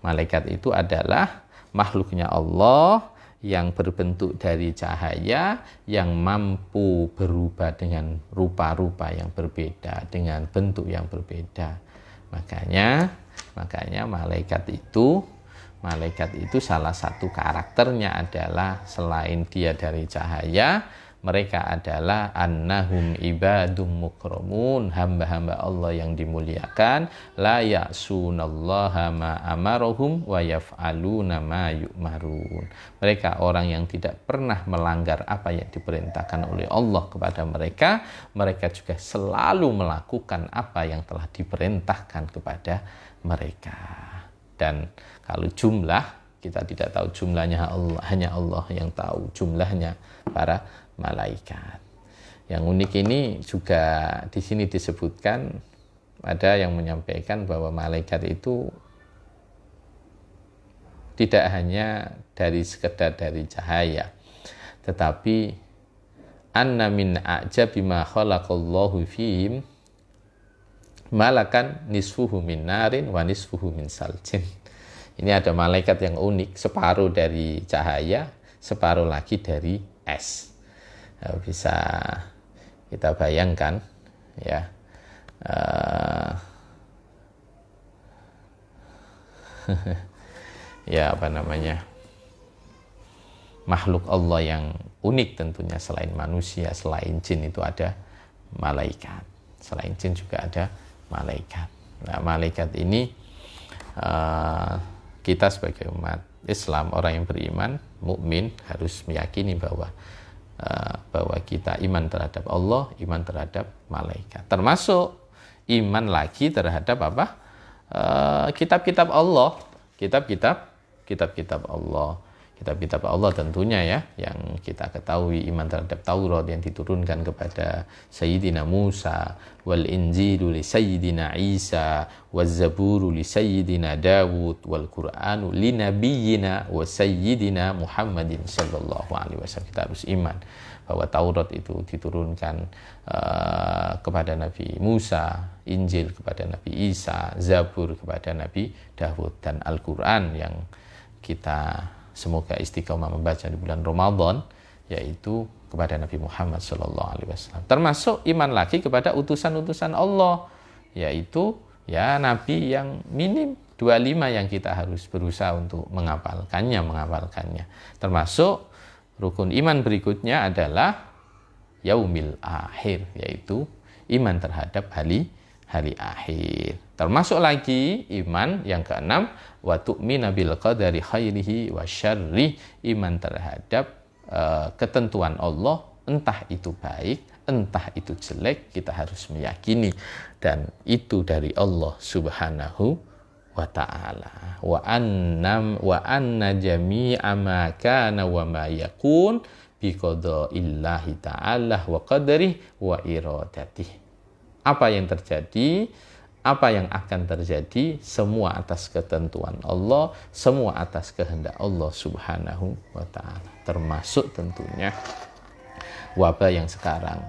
Malaikat itu adalah makhluknya Allah yang berbentuk dari cahaya, yang mampu berubah dengan rupa-rupa yang berbeda, dengan bentuk yang berbeda. Makanya malaikat itu salah satu karakternya adalah, selain dia dari cahaya, mereka adalah annahum ibadum mukramun, hamba-hamba Allah yang dimuliakan, la ya'sunallaha ma amarahum wa yaf'aluna ma yu'marun. Mereka orang yang tidak pernah melanggar apa yang diperintahkan oleh Allah kepada mereka. Mereka juga selalu melakukan apa yang telah diperintahkan kepada mereka. Dan kalau jumlah, kita tidak tahu jumlahnya, Allah, hanya Allah yang tahu jumlahnya para malaikat. Yang unik ini juga di sini disebutkan, ada yang menyampaikan bahwa malaikat itu tidak hanya sekedar dari cahaya, tetapi anna min a'jabi ma khalaqallahu fihim malakan nisfuhu min narin wa nisfuhu min saljin. Ini ada malaikat yang unik, separuh dari cahaya, separuh lagi dari es. Bisa kita bayangkan ya. Ya apa namanya, makhluk Allah yang unik tentunya. Selain manusia, selain jin itu ada malaikat, selain jin juga ada malaikat. Nah, malaikat ini kita sebagai umat Islam, orang yang beriman, mukmin, harus meyakini bahwa kita iman terhadap Allah, iman terhadap malaikat, termasuk iman lagi terhadap apa? Kitab-kitab Allah, kitab-kitab Allah. Kitab-kitab Allah tentunya ya, yang kita ketahui iman terhadap Taurat yang diturunkan kepada Sayyidina Musa, wal Injilu li Sayyidina Isa, waz Zaburu li Sayyidina Dawud, wal Qur'anu li Nabiyyina wa Sayyidina Muhammadin sallallahu alaihi wasallam. Kita harus iman bahwa Taurat itu diturunkan kepada Nabi Musa, Injil kepada Nabi Isa, Zabur kepada Nabi Dawud, dan Al-Qur'an yang kita semoga istiqomah membaca di bulan Ramadan, yaitu kepada Nabi Muhammad SAW. Termasuk iman lagi kepada utusan-utusan Allah, yaitu ya Nabi yang minim 25 yang kita harus berusaha untuk menghafalkannya. Termasuk rukun iman berikutnya adalah yaumil akhir, yaitu iman terhadap hari akhir. Termasuk lagi iman yang keenam, wa tu'mina bil qadari khairihi wa syarri, iman terhadap ketentuan Allah, entah itu baik, entah itu jelek, kita harus meyakini, dan itu dari Allah Subhanahu wa ta'ala. Wa anna jami'a ma kana wa ma yakun bi qada'illahi ta'ala wa qadarihi wa iradatihi. Apa yang terjadi, apa yang akan terjadi, semua atas ketentuan Allah, semua atas kehendak Allah Subhanahu wa ta'ala. Termasuk tentunya wabah yang sekarang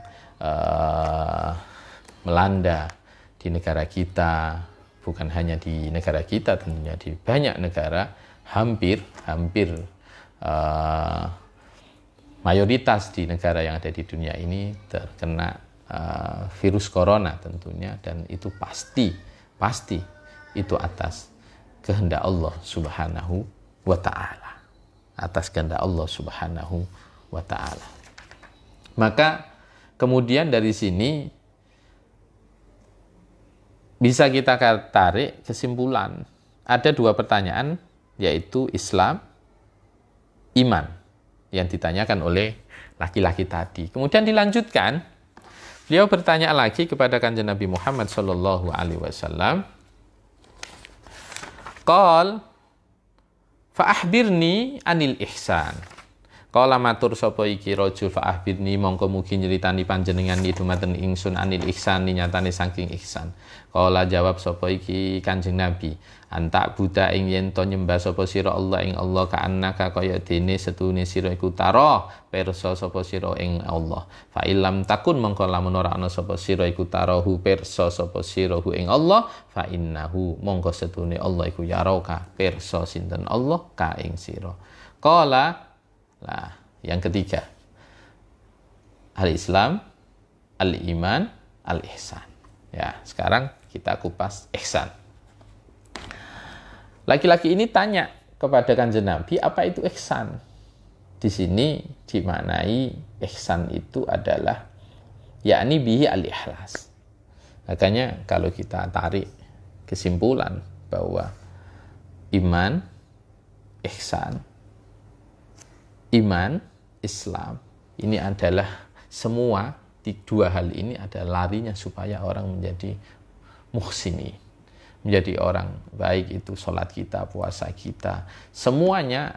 melanda di negara kita, bukan hanya di negara kita, tentunya di banyak negara, hampir mayoritas di negara yang ada di dunia ini terkena virus corona tentunya, dan itu pasti itu atas kehendak Allah Subhanahu wa ta'ala, atas kehendak Allah Subhanahu wa ta'ala. Maka kemudian dari sini bisa kita tarik kesimpulan, ada dua pertanyaan, yaitu Islam, iman, yang ditanyakan oleh laki-laki tadi. Kemudian dilanjutkan, beliau bertanya lagi kepada Kanjeng Nabi Muhammad sallallahu alaihi wasallam. Qal fa akhbirni anil ihsan. Qala matur sapa iki rajul, fa akhbirni mongko mugi nyritani panjenengan dumateng ingsun anil ihsan, nyatane saking ihsan. Qala jawab sapa iki Kanjeng Nabi, antak buta ing yen to nyembah sapa sira Allah ing Allah, ka'annaka kaya dene setune sira iku tara pirsa sapa sira ing Allah. Fa illam takun mongko lamun ora ana sapa sira iku tarahu pirsa sapa sira hu ing Allah, fa innahu mongko setune Allah iku yaraka pirsa sinten Allah ka ing sira. Qala, lah yang ketiga, al-Islam, al-iman, al-ihsan. Ya, sekarang kita kupas ihsan. Laki-laki ini tanya kepada Kanjeng Nabi, apa itu ihsan? Di sini dimaknai ihsan itu adalah yakni bihi al-ikhlas. Makanya kalau kita tarik kesimpulan bahwa iman, ihsan, iman, Islam, ini adalah semua di dua hal ini adalah larinya supaya orang menjadi muhsini, menjadi orang baik. Itu sholat kita, puasa kita, semuanya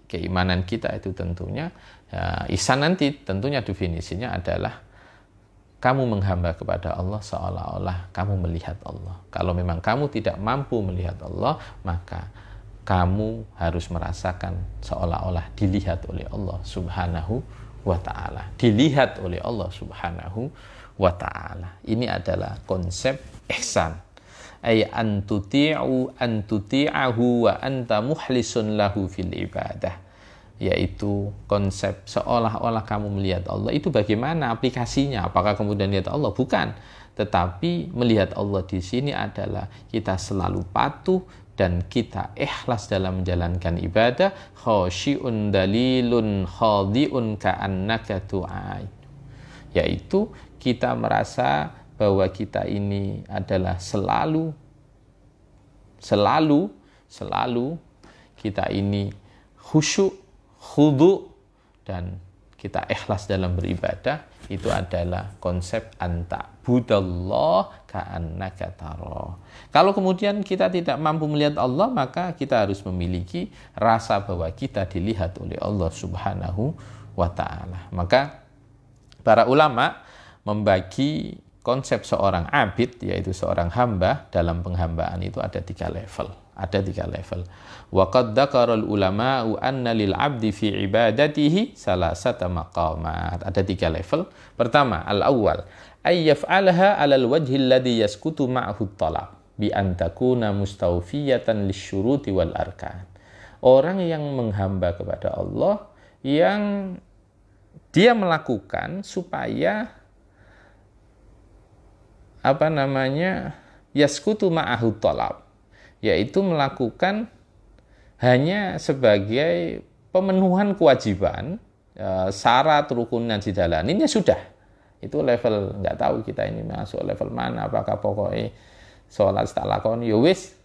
keimanan kita itu tentunya ihsan. Nanti tentunya definisinya adalah kamu menghamba kepada Allah seolah-olah kamu melihat Allah. Kalau memang kamu tidak mampu melihat Allah, maka kamu harus merasakan seolah-olah dilihat oleh Allah Subhanahu wa ta'ala, dilihat oleh Allah Subhanahu wa ta'ala. Ini adalah konsep ihsan, ay antuti'ahu wa anta muhlisun lahu fil ibadah, yaitu konsep seolah-olah kamu melihat Allah. Itu bagaimana aplikasinya? Apakah kemudian lihat Allah? Bukan, tetapi melihat Allah di sini adalah kita selalu patuh dan kita ikhlas dalam menjalankan ibadah. Khasyi'un dalilun khadi'un ka'annaka tu'ai, yaitu kita merasa bahwa kita ini adalah selalu kita ini khusyuk, khudu, dan kita ikhlas dalam beribadah. Itu adalah konsep anta budallah ka'annaka tara. Kalau kemudian kita tidak mampu melihat Allah, maka kita harus memiliki rasa bahwa kita dilihat oleh Allah Subhanahu wa ta'ala. Maka para ulama membagi konsep seorang abid, yaitu seorang hamba, dalam penghambaan itu ada 3 level. Ada 3 level. Wa qad dzakaral ulama'u anna lil 'abdi fi ibadatihi salasata maqamat. Ada 3 level. Pertama, al-awwal, ay yaf'alaha 'alal wajhi alladhi yaskutu ma'ahu talab bi an takuna mustawfiyatan lisyuruti wal arkan. Orang yang menghamba kepada Allah, yang dia melakukan supaya yaskutu ma'ahu talab, yaitu melakukan hanya sebagai pemenuhan kewajiban, syarat rukunnya dijalaninnya sudah. Itu level, nggak tahu kita ini masuk level mana, apakah pokoknya sholat tak lakon ya wis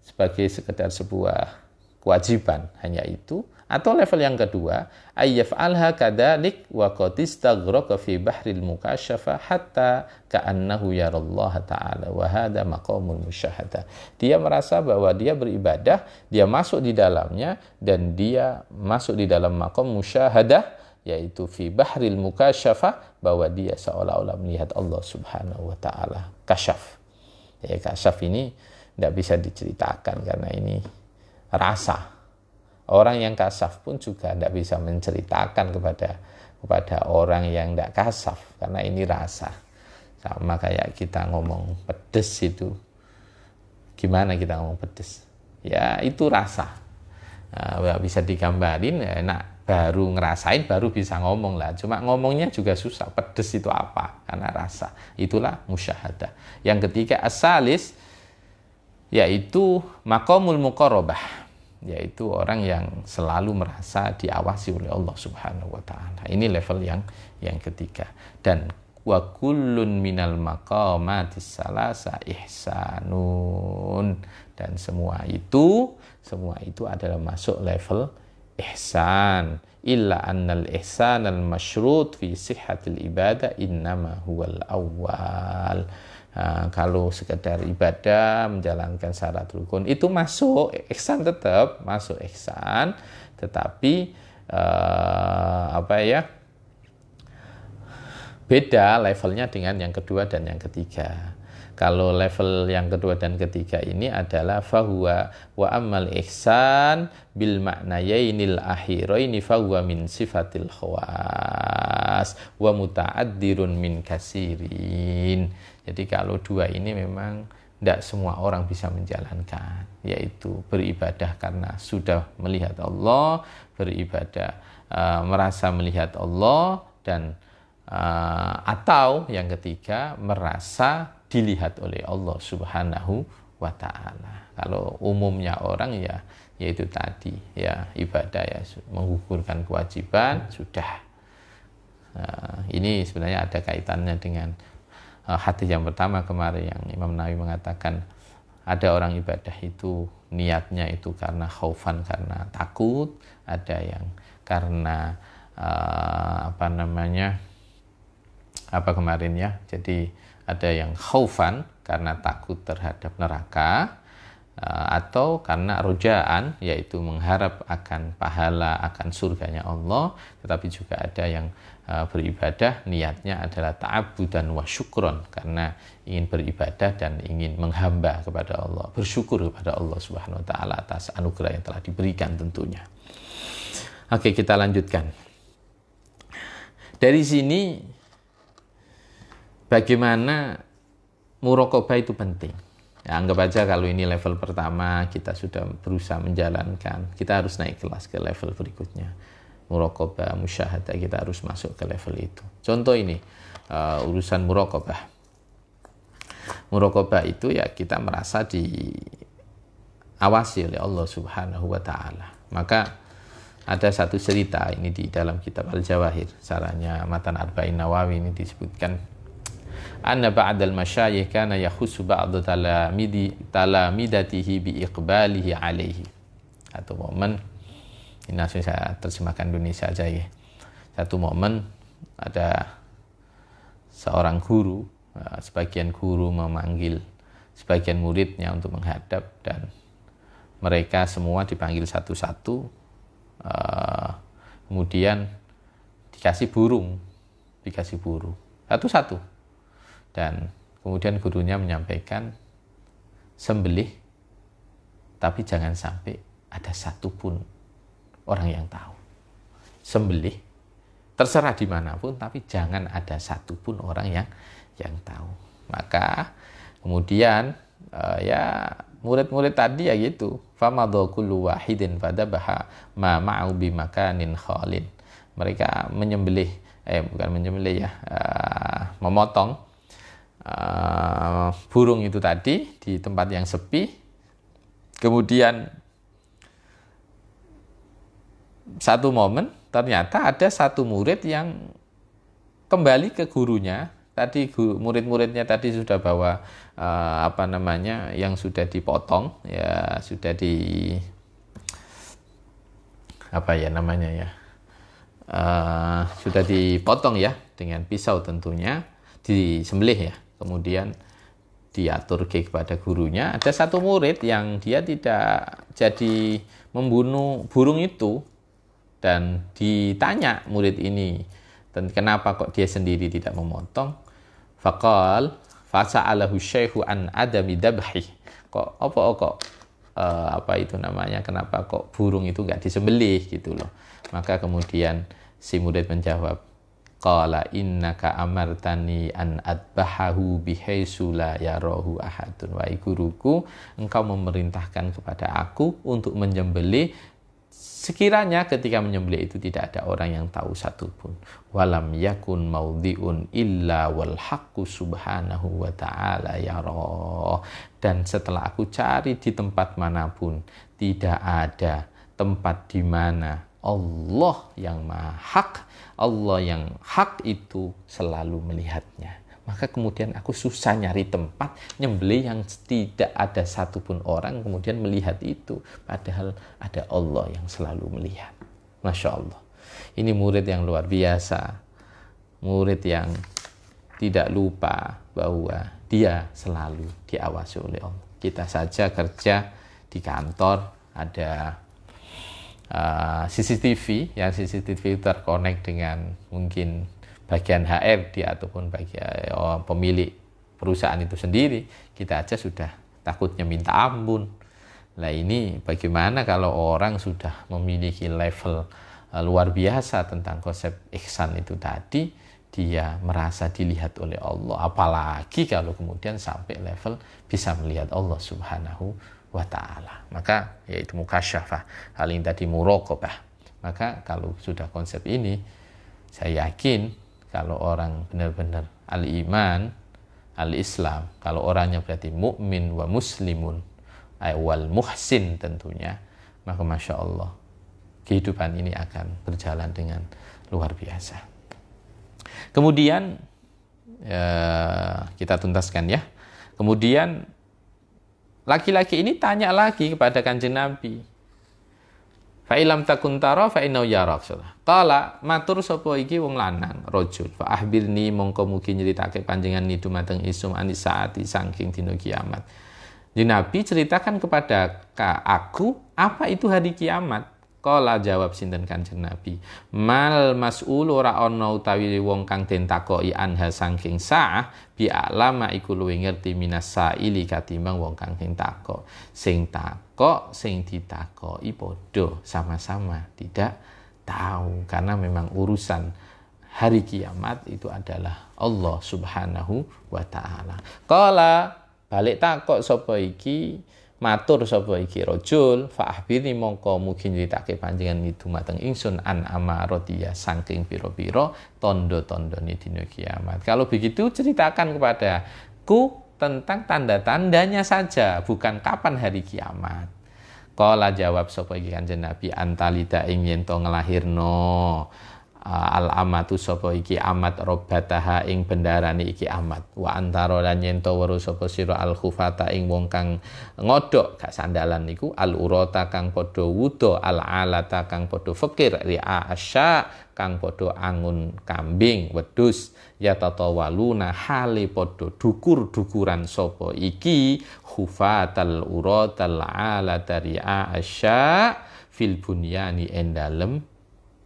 sebagai sekedar sebuah kewajiban, hanya itu. Atau level yang kedua, ayyaf'alha kadalik wa qad istaghraqa fi bahril mukasyafa hatta ka'annahu yarallaha ta'ala wa hadha maqamul musyahadah. Dia merasa bahwa dia beribadah, dia masuk di dalamnya, dan dia masuk di dalam maqam musyahadah, yaitu fi bahril mukasyafa, bahwa dia seolah-olah melihat Allah Subhanahu wa ta'ala. Kasyaf. Ya, kasyaf ini tidak bisa diceritakan karena ini rasa. Orang yang kasaf pun juga tidak bisa menceritakan kepada orang yang tidak kasaf, karena ini rasa. Sama kayak kita ngomong pedes itu. Gimana kita ngomong pedes? Ya itu rasa. Nah, bisa digambarin, enak, baru ngerasain baru bisa ngomong lah. Cuma ngomongnya juga susah. Pedes itu apa? Karena rasa. Itulah musyahadah. Yang ketiga asalis, yaitu maqamul muqarrabah, yaitu orang yang selalu merasa diawasi oleh Allah Subhanahu wa ta'ala. Ini level yang ketiga. Dan wa kullun minal maqamatis salasa ihsanun, dan semua itu adalah masuk level ihsan. Illa annal ihsan al masyrut fi sihhatil ibadah innama huwal awwal. Kalau sekedar ibadah, menjalankan syarat rukun, itu masuk ihsan, tetap masuk ihsan, tetapi beda levelnya dengan yang kedua dan yang ketiga. Kalau level yang kedua dan ketiga ini adalah fahuwa wa ammal ihsan bil ma'nayainil akhiraini fahuwa min sifatil khawas wa muta'addirun min kasirin. Jadi kalau dua ini memang tidak semua orang bisa menjalankan, yaitu beribadah karena sudah melihat Allah, beribadah merasa melihat Allah, dan atau yang ketiga merasa dilihat oleh Allah Subhanahu wa ta'ala. Kalau umumnya orang yaitu tadi ya ibadah ya menggugurkan kewajiban sudah. Ini sebenarnya ada kaitannya dengan hadis yang pertama kemarin yang Imam Nawawi mengatakan ada orang ibadah itu niatnya itu karena khaufan, karena takut, ada yang karena jadi ada yang khaufan karena takut terhadap neraka, atau karena rojaan, yaitu mengharap akan pahala, akan surganya Allah. Tetapi juga ada yang beribadah niatnya adalah ta'abudan wa syukron, karena ingin beribadah dan ingin menghamba kepada Allah, bersyukur kepada Allah Subhanahu wa ta'ala atas anugerah yang telah diberikan tentunya. Oke, kita lanjutkan. Dari sini bagaimana muraqabah itu penting. Ya, anggap aja kalau ini level pertama kita sudah berusaha menjalankan, kita harus naik kelas ke level berikutnya. Muraqabah, musyahadah, kita harus masuk ke level itu. Contoh ini, urusan muraqabah. Muraqabah itu ya kita merasa diawasi oleh Allah Subhanahu wa taala. Maka ada satu cerita ini di dalam kitab Al-Jawahir, caranya Matan Arba'in Nawawi ini disebutkan, anna ba'dal masyayikh kana yakhussu ba'd talamidatihi bi iqbalihi alaihi. Satu momen, ini langsung saya terjemahkan Indonesia aja ya. Satu momen ada seorang guru, sebagian guru memanggil sebagian muridnya untuk menghadap, dan mereka semua dipanggil satu-satu. Kemudian dikasih burung satu-satu, dan kemudian gurunya menyampaikan, sembelih tapi jangan sampai ada satupun orang yang tahu. Sembelih terserah dimanapun, tapi jangan ada satupun orang yang tahu. Maka kemudian ya murid-murid tadi ya gitu, famadha kullu wahidin fadabaha ma ma'u bi makanin khalin. Mereka memotong burung itu tadi di tempat yang sepi. Kemudian satu momen ternyata ada satu murid yang kembali ke gurunya. Tadi murid-muridnya tadi sudah bawa yang sudah dipotong, ya sudah sudah dipotong ya dengan pisau tentunya, disembelih ya. Kemudian diatur kepada gurunya. Ada satu murid yang dia tidak jadi membunuh burung itu, dan ditanya murid ini, dan kenapa kok dia sendiri tidak memotong? Faqal fasa'alahu syaihu an adami dabhi. Kenapa kok burung itu enggak disembelih gitu loh. Maka kemudian si murid menjawab, qala innaka amartani an adbahahu bihaitsu la yarahu ahadun. Wahai guruku, engkau memerintahkan kepada aku untuk menyembelih sekiranya ketika menyembelih itu tidak ada orang yang tahu satupun. Walam yakun maudhi'un illa wal haqqu subhanahu wa ta'ala yara. Dan setelah aku cari di tempat manapun, tidak ada tempat di mana Allah yang maha hak, Allah yang hak itu selalu melihatnya. Maka kemudian aku susah nyari tempat nyembelih yang tidak ada satupun orang kemudian melihat itu. Padahal ada Allah yang selalu melihat. Masya Allah. Ini murid yang luar biasa. Murid yang tidak lupa bahwa dia selalu diawasi oleh Allah. Kita saja kerja di kantor, ada CCTV, yang CCTV terkonek dengan mungkin bagian HRD ataupun bagian pemilik perusahaan itu sendiri, kita aja sudah takutnya minta ampun. Nah ini bagaimana kalau orang sudah memiliki level luar biasa tentang konsep ihsan itu tadi, dia merasa dilihat oleh Allah, apalagi kalau kemudian sampai level bisa melihat Allah Subhanahu wa ta'ala. Maka yaitu mukasyafah, hal yang tadi muraqabah. Maka kalau sudah konsep ini, saya yakin kalau orang benar-benar al-iman, al-islam, kalau orangnya berarti mukmin wa muslimun, wal muhsin tentunya, maka Masya Allah, kehidupan ini akan berjalan dengan luar biasa. Kemudian, kita tuntaskan ya. Kemudian, laki-laki ini tanya lagi kepada Kanjeng Nabi. Fa'ilam takun tara fa'inau yarak. Kala matur sapa iki wong lanang rajul. Fa ahbirni mongko mugi nyeritake panjenengan ni dumateng isum anis saati saking dina kiamat. Nabi ceritakan kepada aku apa itu hari kiamat. Kala jawab sinten Kanjeng Nabi, mal mas'ul ora ana utawi wong kang den takoki anha saking saah bi alama iku luwih ngerti minas saili katimbang wong kang den takok. Sing takok sing ditakoki padha sama-sama tidak tahu, karena memang urusan hari kiamat itu adalah Allah Subhanahu wa taala. Qala balik takok sapa iki, matur sapa iki rajul, fa ahbirni mongko mugi nyritake panjenengan itu mateng ingsun an amaratiya saking pira-pira tanda-tandane dina kiamat. Kalau begitu ceritakan kepadaku tentang tanda-tandanya saja, bukan kapan hari kiamat. Qala jawab sapa iki Kanjeng Nabi, antalida ing yen to nglahirno al amatu sapa iki amat robbataha ing bendarane iki amat, wa antara lan yen to weruh sapa sira al khufata ing wong kang ngodhok gak sandalan niku al urata kang padha wuda al alata kang padha fakir ria asya kang padha angun kambing wedhus ya tatawaluna hale padha dukur-dukuran sapa iki khufatal uratal alata ria asya fil bunyani endalem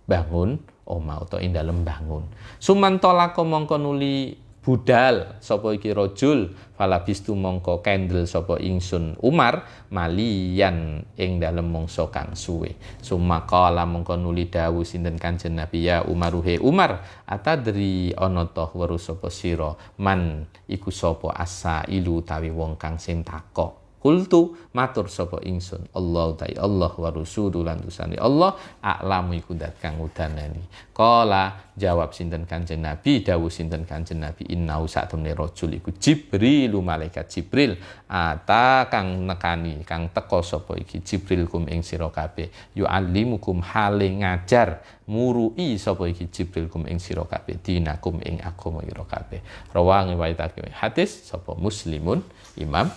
bangun oma utawa ing dalem bangun. Sumantolako mongko nuli budal sapa iki rajul, falabistu mongko kendel sapa ingsun Umar maliyan ing dalem mangsa kang suwe. Sumakala mongko nuli dawuh sinten Kanjeng Nabi, ya Umaruhe Umar, atadri ana ta weruh sapa sira man iku sapa asailu tawi wong kang sing takok. Kultu matur sapa ingsun, Allah ta'i Allah wa rasuluhu lan tusani Allah a'lamu iku dat kang udanani. Qala jawab sinten Kanjeng Nabi, dawuh sinten Kanjeng Nabi, innahu satemene rajul iku Jibril, malaikat Jibril ata kang nekani kang teka sapa iki Jibril kum ing sira kabeh, yu'allimukum hale ngajar murui sapa iki Jibril kum ing sira kabeh dinakum ing agama ira kabeh. Rawahu riwayatake hadis sapa Muslimun Imam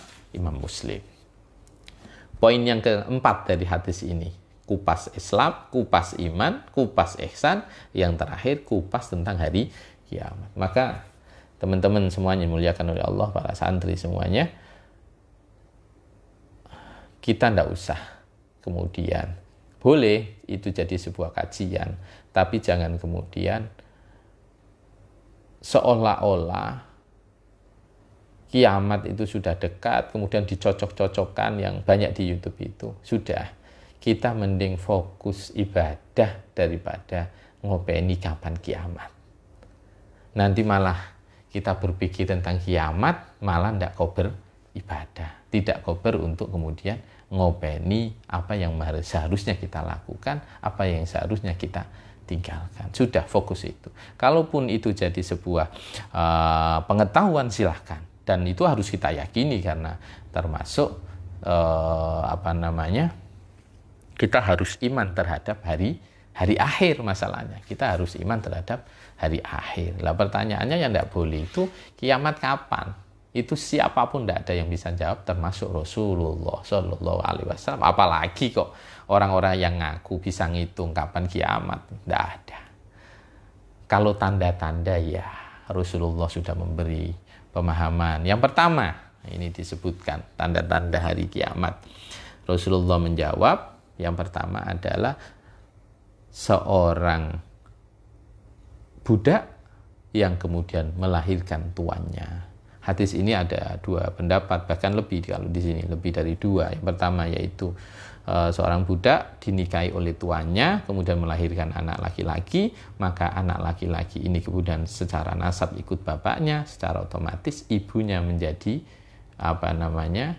Muslim. Poin yang keempat dari hadis ini, kupas Islam, kupas iman, kupas ihsan, yang terakhir kupas tentang hari kiamat. Maka teman-teman semuanya muliakan oleh Allah, para santri semuanya, kita tidak usah kemudian, boleh itu jadi sebuah kajian, tapi jangan kemudian seolah-olah kiamat itu sudah dekat, kemudian dicocok-cocokkan yang banyak di YouTube itu. Sudah, kita mending fokus ibadah daripada ngopeni kapan kiamat. Nanti malah kita berpikir tentang kiamat, malah tidak kober ibadah. Tidak kober untuk kemudian ngopeni apa yang seharusnya kita lakukan, apa yang seharusnya kita tinggalkan. Sudah, fokus itu. Kalaupun itu jadi sebuah pengetahuan, silahkan. Dan itu harus kita yakini karena termasuk kita harus iman terhadap hari akhir masalahnya. Kita harus iman terhadap hari akhir. Lah pertanyaannya yang tidak boleh itu kiamat kapan? Itu siapapun tidak ada yang bisa jawab, termasuk Rasulullah Shallallahu Alaihi Wasallam. Apalagi kok orang-orang yang ngaku bisa ngitung kapan kiamat, tidak ada. Kalau tanda-tanda ya Rasulullah sudah memberi pemahaman. Yang pertama, ini disebutkan tanda-tanda hari kiamat. Rasulullah menjawab, yang pertama adalah seorang budak yang kemudian melahirkan tuannya. Hadis ini ada dua pendapat, bahkan lebih kalau di sini lebih dari dua. Yang pertama yaitu seorang budak dinikahi oleh tuannya, kemudian melahirkan anak laki-laki, maka anak laki-laki ini kemudian secara nasab ikut bapaknya, secara otomatis ibunya menjadi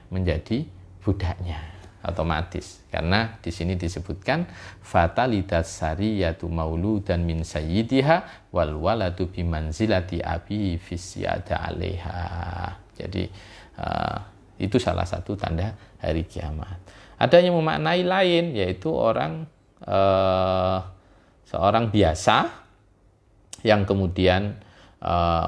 menjadi budaknya otomatis. Karena di sini disebutkan fatalitas sariyatu mauludan min sayyidiha wal waladu bi manzilati abi fi siyada 'alaiha. Jadi itu salah satu tanda hari kiamat. Ada yang memaknai lain, yaitu seorang biasa yang kemudian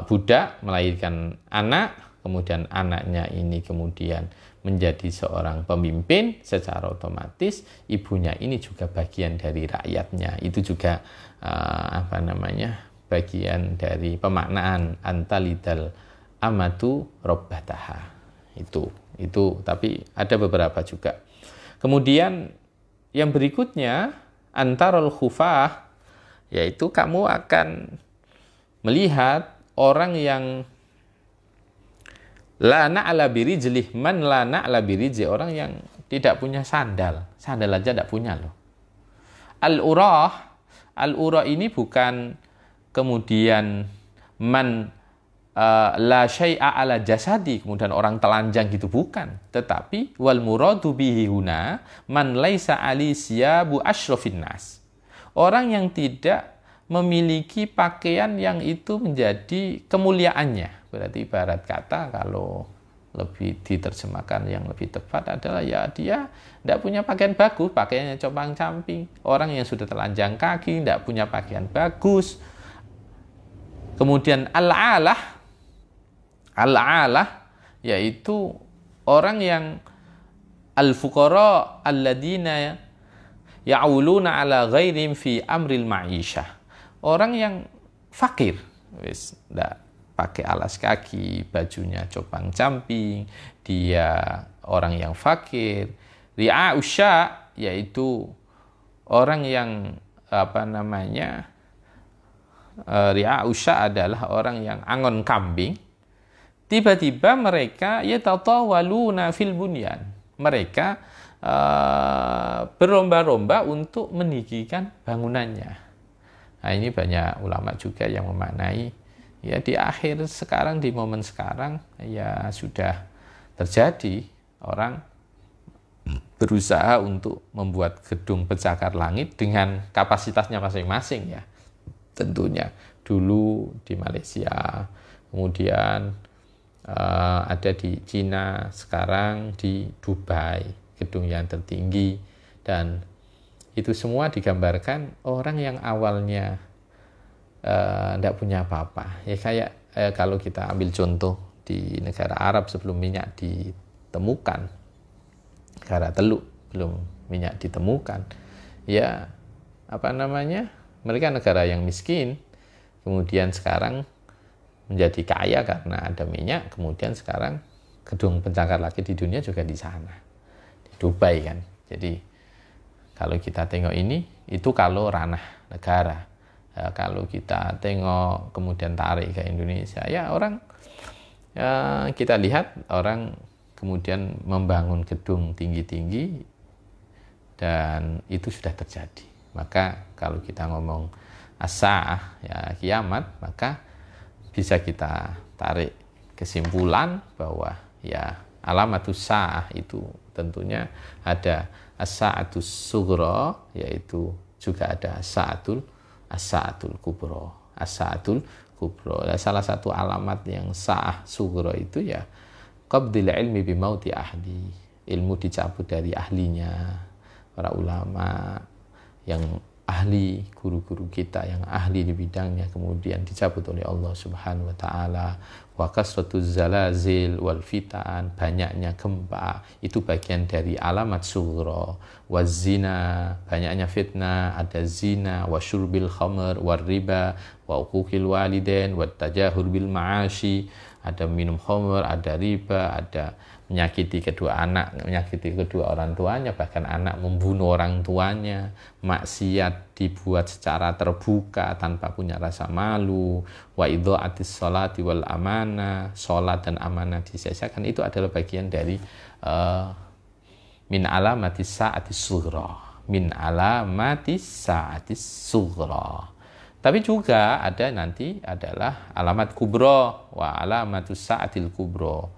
budak melahirkan anak, kemudian anaknya ini kemudian menjadi seorang pemimpin, secara otomatis ibunya ini juga bagian dari rakyatnya. Itu juga bagian dari pemaknaan antalidal amatu robbataha. Itu tapi ada beberapa juga. Kemudian yang berikutnya antarul khufah, yaitu kamu akan melihat orang yang la na'la birijlih, man la na'la birijlih, orang yang tidak punya sandal aja tidak punya loh. Al-urah ini bukan kemudian man la syai'a ala jasadi, kemudian orang telanjang gitu, bukan. Tetapi wal muradu bihi huna man laisa ali siyabu asyrafin nas. Orang yang tidak memiliki pakaian yang itu menjadi kemuliaannya. Berarti ibarat kata kalau lebih diterjemahkan yang lebih tepat adalah ya dia tidak punya pakaian bagus, pakaiannya compang-camping. Orang yang sudah telanjang kaki tidak punya pakaian bagus. Kemudian al-alah yaitu orang yang al-fuqara alladina ya'uluna ala ghairihim fi amril ma'isyah. Orang yang fakir, wis ndak pakai alas kaki, bajunya compang-camping, dia orang yang fakir. Ri'a'usya yaitu orang yang ri'a'usya adalah orang yang angon kambing. Tiba-tiba mereka yatatawaluna fil bunyan. Mereka berlomba-lomba untuk meninggikan bangunannya. Nah, ini banyak ulama juga yang memaknai ya di akhir sekarang, di momen sekarang ya sudah terjadi orang berusaha untuk membuat gedung pencakar langit dengan kapasitasnya masing-masing ya. Tentunya dulu di Malaysia, kemudian ada di Cina, sekarang di Dubai, gedung yang tertinggi, dan itu semua digambarkan orang yang awalnya tidak punya apa-apa. Ya kayak kalau kita ambil contoh di negara Arab sebelum minyak ditemukan, negara Teluk belum minyak ditemukan, ya mereka negara yang miskin, kemudian sekarang menjadi kaya karena ada minyak, kemudian sekarang gedung pencakar langit di dunia juga di sana, di Dubai kan. Jadi kalau kita tengok ini, itu kalau ranah negara. Kalau kita tengok kemudian tarik ke Indonesia, ya orang kita lihat orang kemudian membangun gedung tinggi-tinggi dan itu sudah terjadi. Maka kalau kita ngomong as-sa'ah, ya kiamat, maka bisa kita tarik kesimpulan bahwa ya alamatus sa'ah itu tentunya ada as-sa'atus sughra, yaitu juga ada as-sa'atul kubra. As-sa'atul kubra. Salah satu alamat yang sa'ah sughra itu ya qabdil ilmi bimauti ahli. Ilmu dicabut dari ahlinya. Para ulama yang ahli, guru-guru kita yang ahli di bidangnya kemudian dicabut oleh Allah Subhanahu wa taala. Wa kasratuz zalazil wal fitan, banyaknya gempa itu bagian dari alamat sughra. Wa zina, banyaknya fitnah, ada zina, wa syurbil khamr war riba wa uquqil walidain wa tajahur bil ma'ashi, ada minum khamr, ada riba, ada menyakiti kedua anak, menyakiti kedua orang tuanya, bahkan anak membunuh orang tuanya, maksiat dibuat secara terbuka tanpa punya rasa malu, wa idha'atis sholati wal amanah, sholat dan amanah disia-siakan, itu adalah bagian dari min alamatis sa'atis sughra, min alamatis sa'atis sughra. Tapi juga ada nanti adalah alamat kubro, wa alamatus sa'atil kubro.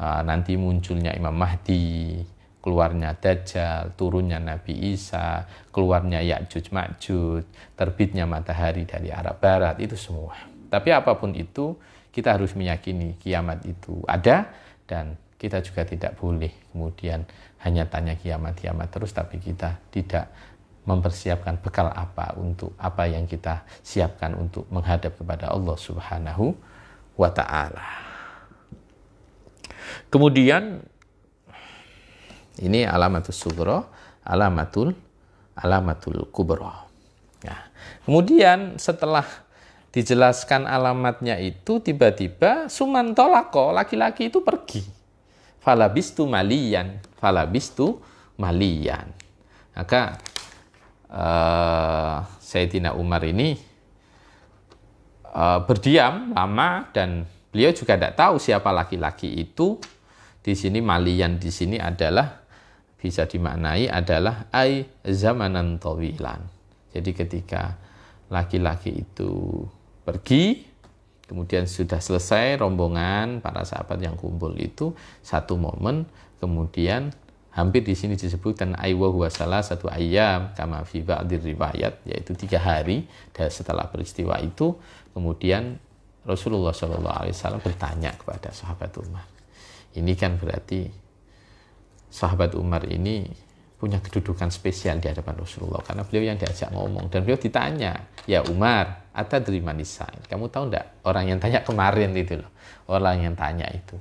Nanti munculnya Imam Mahdi, keluarnya Dajjal, turunnya Nabi Isa, keluarnya Ya'juj Ma'juj, terbitnya matahari dari arah barat, itu semua. Tapi apapun itu, kita harus meyakini kiamat itu ada, dan kita juga tidak boleh kemudian hanya tanya kiamat-kiamat terus, tapi kita tidak mempersiapkan bekal apa untuk apa yang kita siapkan untuk menghadap kepada Allah Subhanahu wa ta'ala. Kemudian ini alamatus sughra, alamatul kubra. Nah, kemudian setelah dijelaskan alamatnya itu, tiba-tiba sumantolako, laki-laki itu pergi. Falabistu maliyan. Maka Sayyidina Umar ini berdiam lama, dan beliau juga tidak tahu siapa laki-laki itu. Di sini maliyan di sini adalah bisa dimaknai adalah ai zamanan tawilan. Jadi ketika laki-laki itu pergi. Kemudian sudah selesai rombongan para sahabat yang kumpul itu, satu momen kemudian hampir di sini disebutkan aywa huwa salah satu ayam kama fi ba'dir riwayat, yaitu 3 hari dan setelah peristiwa itu kemudian Rasulullah SAW bertanya kepada sahabat Umar. Ini kan berarti sahabat Umar ini punya kedudukan spesial di hadapan Rasulullah karena beliau yang diajak ngomong dan beliau ditanya, ya Umar, atadri manisail, kamu tahu enggak orang yang tanya kemarin itu loh, orang yang tanya itu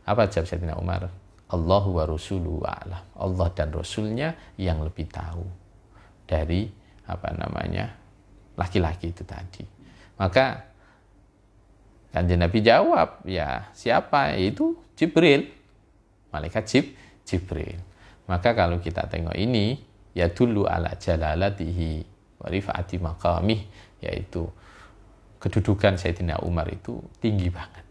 apa? Jawab Sayyidina Umar, Allahu wa rasuluhu a'lam, Allah dan Rasulnya yang lebih tahu dari laki-laki itu tadi. Maka Kanjeng Nabi jawab, ya siapa? Itu Jibril, malaikat Jibril. Maka kalau kita tengok ini, ya dulu ala jalalatihi wa rifa'ati maqamih, yaitu kedudukan Sayyidina Umar itu tinggi banget.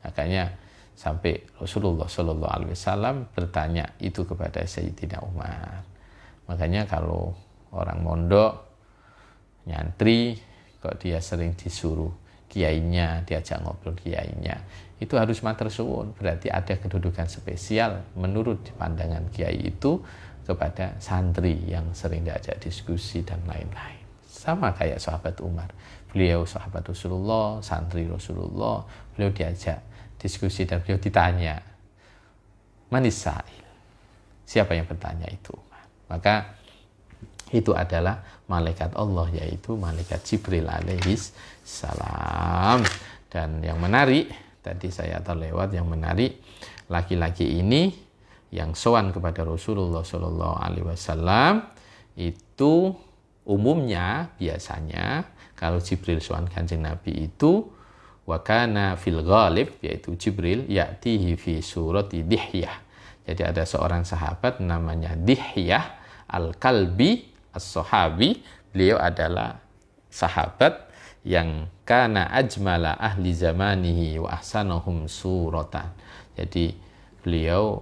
Makanya sampai Rasulullah SAW bertanya itu kepada Sayyidina Umar. Makanya kalau orang mondok, nyantri, kok dia sering disuruh kiainya, diajak ngobrol kiainya, itu harus matur suwun, berarti ada kedudukan spesial menurut pandangan kiai itu kepada santri yang sering diajak diskusi dan lain-lain. Sama kayak sahabat Umar, beliau sahabat Rasulullah, santri Rasulullah, beliau diajak diskusi dan beliau ditanya, manisail, siapa yang bertanya itu Umar? Maka itu adalah malaikat Allah, yaitu malaikat Jibril alaihis salam. Dan yang menarik, tadi saya terlewat, yang menarik, laki-laki ini yang sowan kepada Rasulullah SAW itu umumnya biasanya kalau Jibril sowan Kanjeng Nabi itu wakana fil ghalib, yaitu Jibril ya'tihi fi surati Dihyah. Jadi ada seorang sahabat namanya Dihyah al-Kalbi as-Sahabi, beliau adalah sahabat yang kana ajmala ahli zamanihi wa ahsanahum suratan. Jadi beliau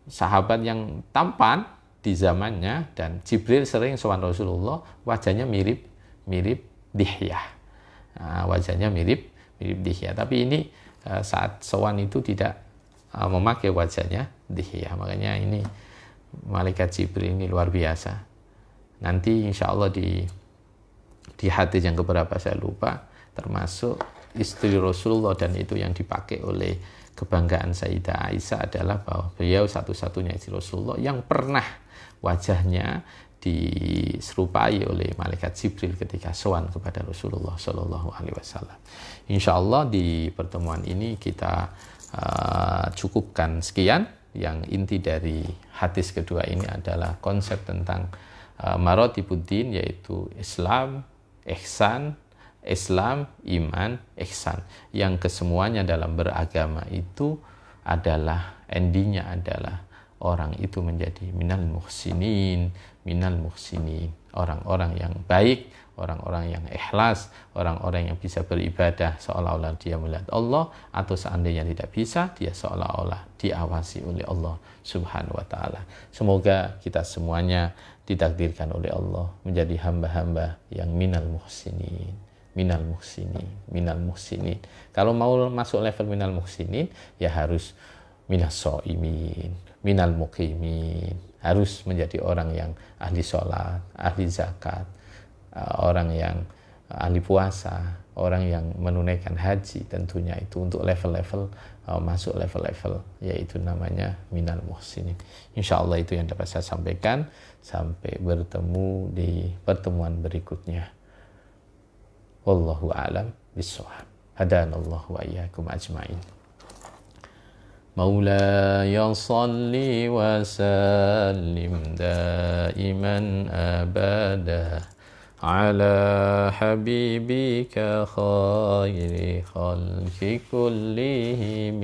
sahabat yang tampan di zamannya, dan Jibril sering sowan Rasulullah, wajahnya mirip Dihyah. Wajahnya mirip Dihyah, tapi ini saat sowan itu tidak memakai wajahnya Dihyah. Makanya ini malaikat Jibril ini luar biasa. Nanti insya Allah di hadis yang keberapa saya lupa, termasuk istri Rasulullah, dan itu yang dipakai oleh kebanggaan Sayyidah Aisyah adalah bahwa beliau satu-satunya istri Rasulullah yang pernah wajahnya diserupai oleh malaikat Jibril ketika sowan kepada Rasulullah SAW. Insya Allah di pertemuan ini kita cukupkan sekian. Yang inti dari hadis kedua ini adalah konsep tentang maratibuddin, yaitu Islam, ihsan, Islam, iman, ihsan, yang kesemuanya dalam beragama itu adalah endingnya adalah orang itu menjadi minal muhsinin, orang-orang yang baik, orang-orang yang ikhlas, orang-orang yang bisa beribadah seolah-olah dia melihat Allah, atau seandainya tidak bisa, dia seolah-olah diawasi oleh Allah Subhanahu wa ta'ala. Semoga kita semuanya ditakdirkan oleh Allah menjadi hamba-hamba yang minal muhsinin. Kalau mau masuk level minal muhsinin, ya harus minas shaimin, minal muqimin, harus menjadi orang yang ahli sholat, ahli zakat, orang yang ahli puasa, orang yang menunaikan haji. Tentunya itu untuk level-level masuk level-level, yaitu namanya minal muhsinin. Insya Allah itu yang dapat saya sampaikan. Sampai bertemu di pertemuan berikutnya. Wallahu a'lam bishawab. Hadanallahu wa iyyakum ajma'in. Maulaya salli wa sallim daiman abada ala habibika khairi khalqi kullihim.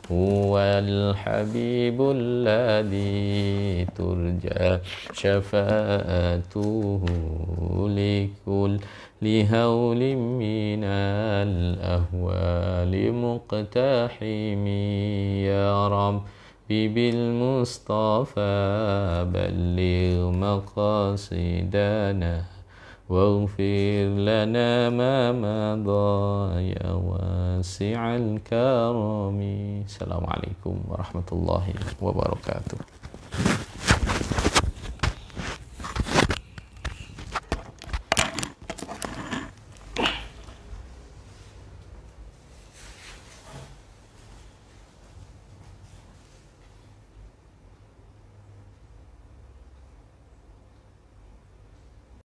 Huwal habibul ladzi turja syafa'atuhu likul lihaulim minal ahwali muqtahimi. Ya Rabbi bil Mustafa balligh maqasidana واغفر لنا ما مضى يا واسع الكرم. السلام عليكم ورحمة الله وبركاته.